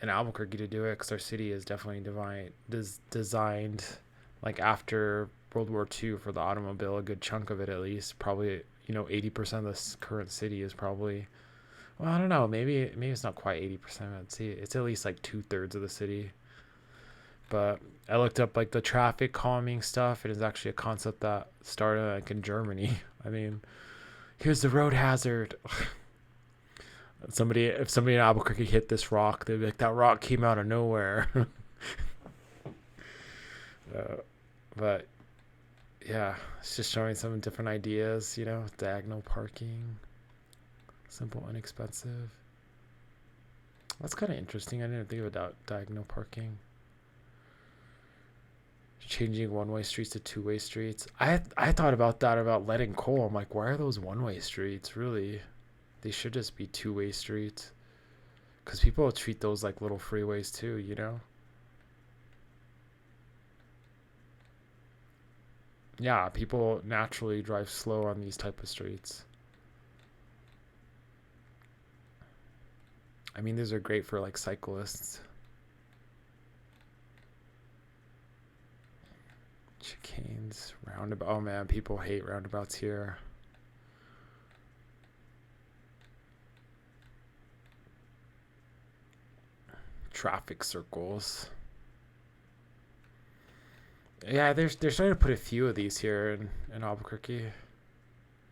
Albuquerque to do it, because our city is definitely designed like after World War II for the automobile, a good chunk of it at least, probably, you know, 80% of this current city is probably, well, I don't know, maybe it's not quite 80%. I'd say it's at least like 2/3 of the city. But I looked up like the traffic calming stuff, and it's actually a concept that started like in Germany. I mean, here's the road hazard. If somebody in Albuquerque hit this rock, they'd be like, that rock came out of nowhere. But yeah, it's just showing some different ideas, you know, diagonal parking, simple, inexpensive. That's kind of interesting. I didn't think about diagonal parking. Changing one-way streets to two-way streets. I thought about that, about lead and coal. I'm like, why are those one-way streets? Really, they should just be two-way streets, because people treat those like little freeways too, you know. Yeah, people naturally drive slow on these type of streets. I mean, these are great for like cyclists. Chicanes, roundabout. Oh man, people hate roundabouts here. traffic circles. Yeah, they're starting to put a few of these here in Albuquerque.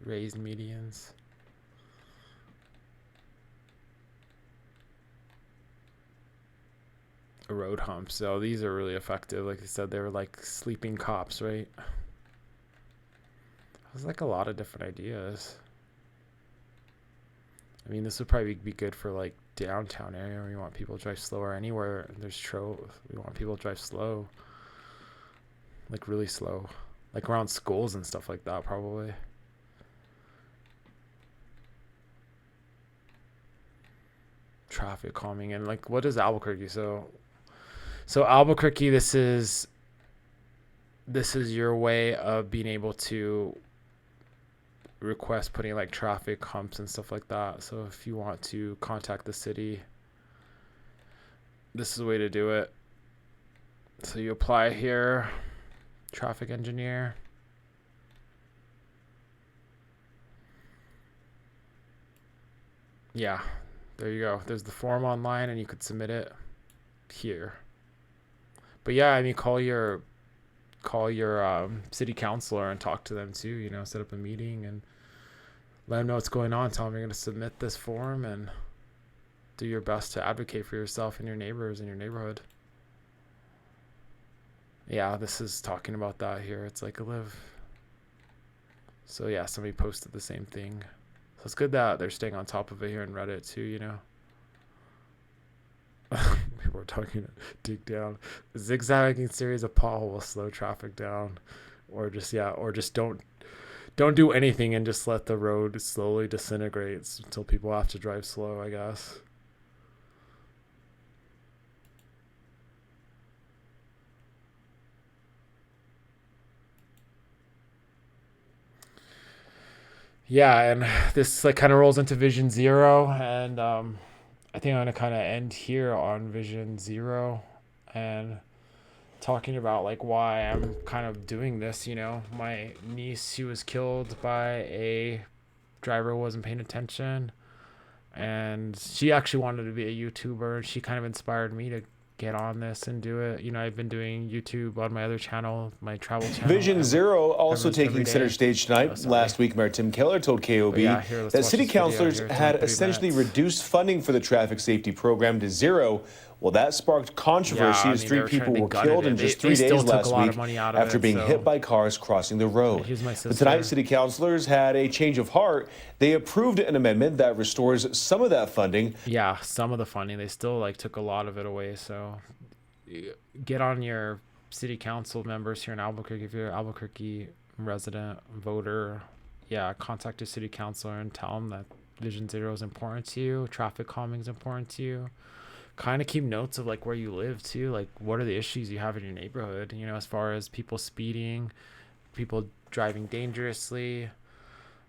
Raised medians. Road humps. So these are really effective. Like I said, they were like sleeping cops, right? There's like a lot of different ideas. I mean, this would probably be good for like downtown area where you want people to drive slower. Anywhere there's we want people to drive slow. Like really slow. Like around schools and stuff like that, probably. Traffic calming. And like, what is Albuquerque? So Albuquerque, this is your way of being able to request putting like traffic humps and stuff like that. So if you want to contact the city, this is the way to do it. So you apply here, traffic engineer. Yeah, there you go. There's the form online and you could submit it here. But yeah, I mean, call your city councilor and talk to them too, you know, set up a meeting and let them know what's going on. Tell them you're going to submit this form and do your best to advocate for yourself and your neighbors in your neighborhood. Yeah, this is talking about that here. It's like a live. So yeah, somebody posted the same thing. So it's good that they're staying on top of it here in Reddit too, you know. People are talking to dig down. The zigzagging series of pothole will slow traffic down. Or just don't do anything and just let the road slowly disintegrate until people have to drive slow, I guess. Yeah, and this like kind of rolls into Vision Zero, and I think I'm gonna kind of end here on Vision Zero and talking about like why I'm kind of doing this. You know, my niece, she was killed by a driver who wasn't paying attention, and she actually wanted to be a YouTuber. She kind of inspired me to get on this and do it. You know, I've been doing YouTube on my other channel, my travel channel. Vision Zero also taking center stage tonight. Last week, Mayor Tim Keller told KOB that city councilors had essentially reduced funding for the traffic safety program to zero. Well, that sparked controversy as 3 people were killed in just 3 days last week after being hit by cars crossing the road. But tonight, city councilors had a change of heart. They approved an amendment that restores some of that funding. Yeah, some of the funding. They still like took a lot of it away. So get on your city council members here in Albuquerque. If you're an Albuquerque resident, voter, yeah, contact your city councilor and tell them that Vision Zero is important to you. Traffic calming is important to you. Kind of keep notes of like where you live too, like what are the issues you have in your neighborhood, you know, as far as people speeding, people driving dangerously.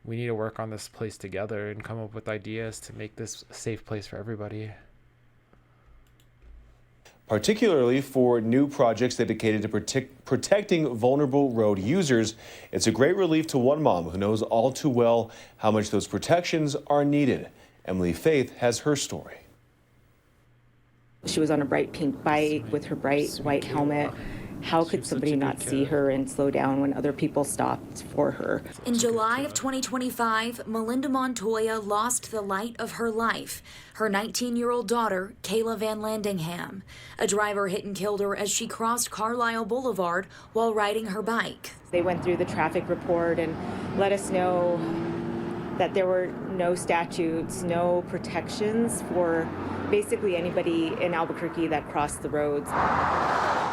We need to work on this place together and come up with ideas to make this a safe place for everybody. Particularly for new projects dedicated to protecting vulnerable road users. It's a great relief to one mom who knows all too well how much those protections are needed. Emily Faith has her story. She was on a bright pink bike with her bright white helmet. How could somebody not see her and slow down when other people stopped for her? In July of 2025, Melinda Montoya lost the light of her life, her 19-year-old daughter, Kayla Van Landingham. A driver hit and killed her as she crossed Carlisle Boulevard while riding her bike. They went through the traffic report and let us know that there were no statutes, no protections for basically anybody in Albuquerque that crossed the roads.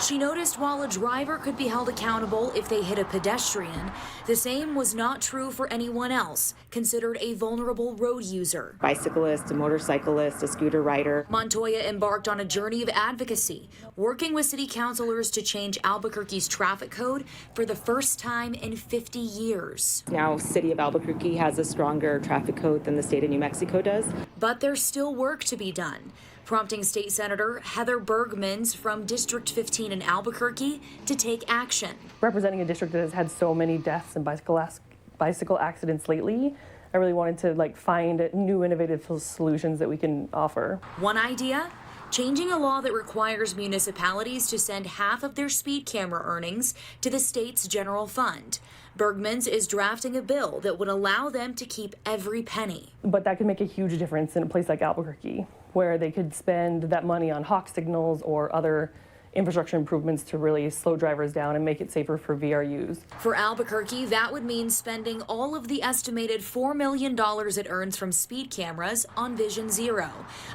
She noticed while a driver could be held accountable if they hit a pedestrian, the same was not true for anyone else considered a vulnerable road user. Bicyclist, a motorcyclist, a scooter rider. Montoya embarked on a journey of advocacy, working with city councilors to change Albuquerque's traffic code for the first time in 50 years. Now, city of Albuquerque has a stronger traffic code than the state of New Mexico does. But there's still work to be done, prompting State Senator Heather Bergmans from District 15 in Albuquerque to take action. Representing a district that has had so many deaths and bicycle accidents lately, I really wanted to find new innovative solutions that we can offer. One idea? changing a law that requires municipalities to send half of their speed camera earnings to the state's general fund. Bergman's is drafting a bill that would allow them to keep every penny. But that could make a huge difference in a place like Albuquerque, where they could spend that money on hawk signals or other infrastructure improvements to really slow drivers down and make it safer for VRUs. For Albuquerque, that would mean spending all of the estimated $4 million it earns from speed cameras on Vision Zero,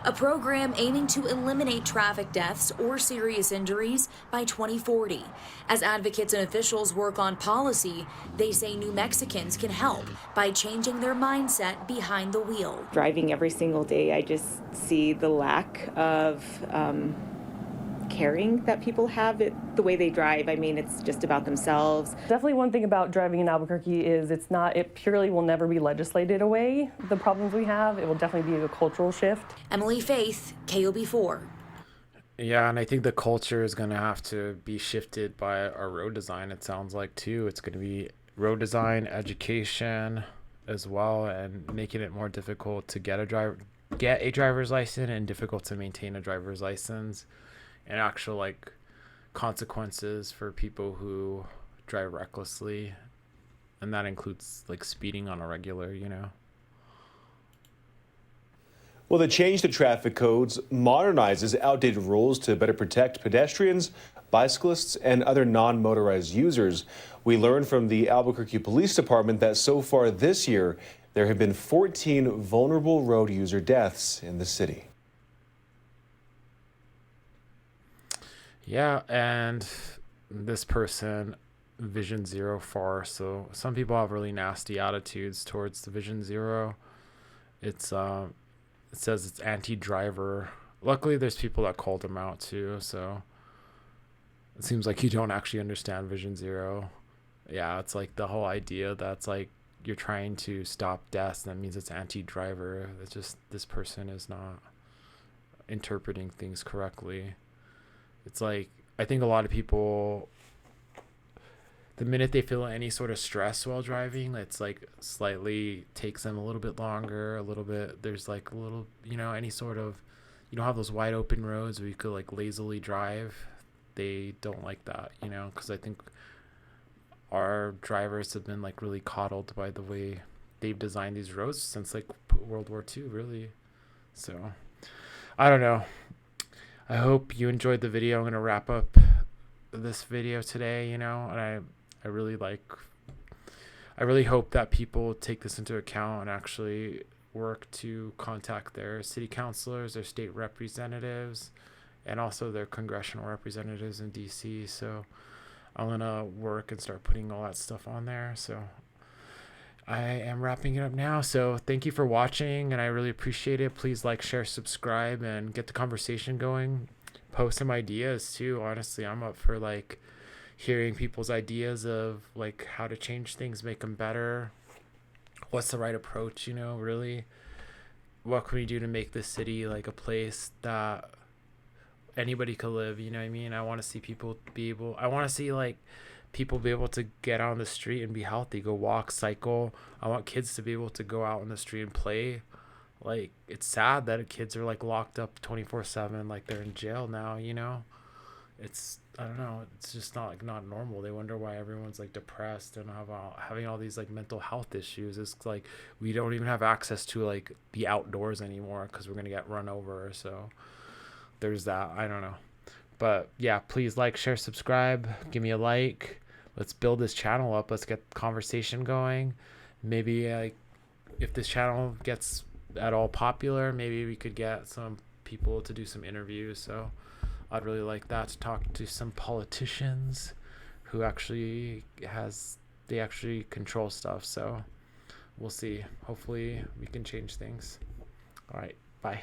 a program aiming to eliminate traffic deaths or serious injuries by 2040. As advocates and officials work on policy, they say New Mexicans can help by changing their mindset behind the wheel. Driving every single day, I just see the lack of caring that people have it the way they drive. I mean, it's just about themselves. Definitely one thing about driving in Albuquerque is it purely will never be legislated away, the problems we have. It will definitely be a cultural shift. Emily Faith, KOB4. Yeah, and I think the culture is going to have to be shifted by our road design, it sounds like, too. It's going to be road design, education as well, and making it more difficult to get a driver's license and difficult to maintain a driver's license. And actual like consequences for people who drive recklessly, and that includes like speeding on a regular, you know. Well, the change to traffic codes modernizes outdated rules to better protect pedestrians, bicyclists, and other non-motorized users. We learned from the Albuquerque Police Department that so far this year, there have been 14 vulnerable road user deaths in the city. Yeah, and this person, Vision Zero far. So some people have really nasty attitudes towards the Vision Zero. It says it's anti-driver. Luckily, there's people that called him out too. So it seems like you don't actually understand Vision Zero. Yeah, it's like the whole idea that's like you're trying to stop deaths. That means it's anti-driver. It's just this person is not interpreting things correctly. It's like, I think a lot of people, the minute they feel any sort of stress while driving, it's like slightly takes them a little bit longer, a little bit, there's like a little, you know, any sort of, you don't have those wide open roads where you could like lazily drive. They don't like that, you know, because I think our drivers have been like really coddled by the way they've designed these roads since like World War II, really. So, I don't know. I hope you enjoyed the video. I'm going to wrap up this video today, you know, and I really hope that people take this into account and actually work to contact their city councilors, their state representatives, and also their congressional representatives in DC. So I'm going to work and start putting all that stuff on there. So I am wrapping it up now. So thank you for watching, and I really appreciate it. Please like, share, subscribe, and get the conversation going. Post some ideas too. Honestly, I'm up for like hearing people's ideas of like how to change things, make them better. What's the right approach, you know, really? What can we do to make this city like a place that anybody could live, you know what I mean? I want to see people be able to get out on the street and be healthy, go walk, cycle. I want kids to be able to go out on the street and play. Like, it's sad that kids are like locked up 24/7, like they're in jail now, you know? It's, I don't know, it's just not normal. They wonder why everyone's like depressed and having all these like mental health issues. It's like we don't even have access to like the outdoors anymore because we're going to get run over. So there's that. I don't know. But yeah, please like, share, subscribe, give me a like. Let's build this channel up. Let's get conversation going. Maybe like if this channel gets at all popular, maybe we could get some people to do some interviews. So I'd really like that, to talk to some politicians who actually control stuff. So we'll see. Hopefully we can change things. All right. Bye.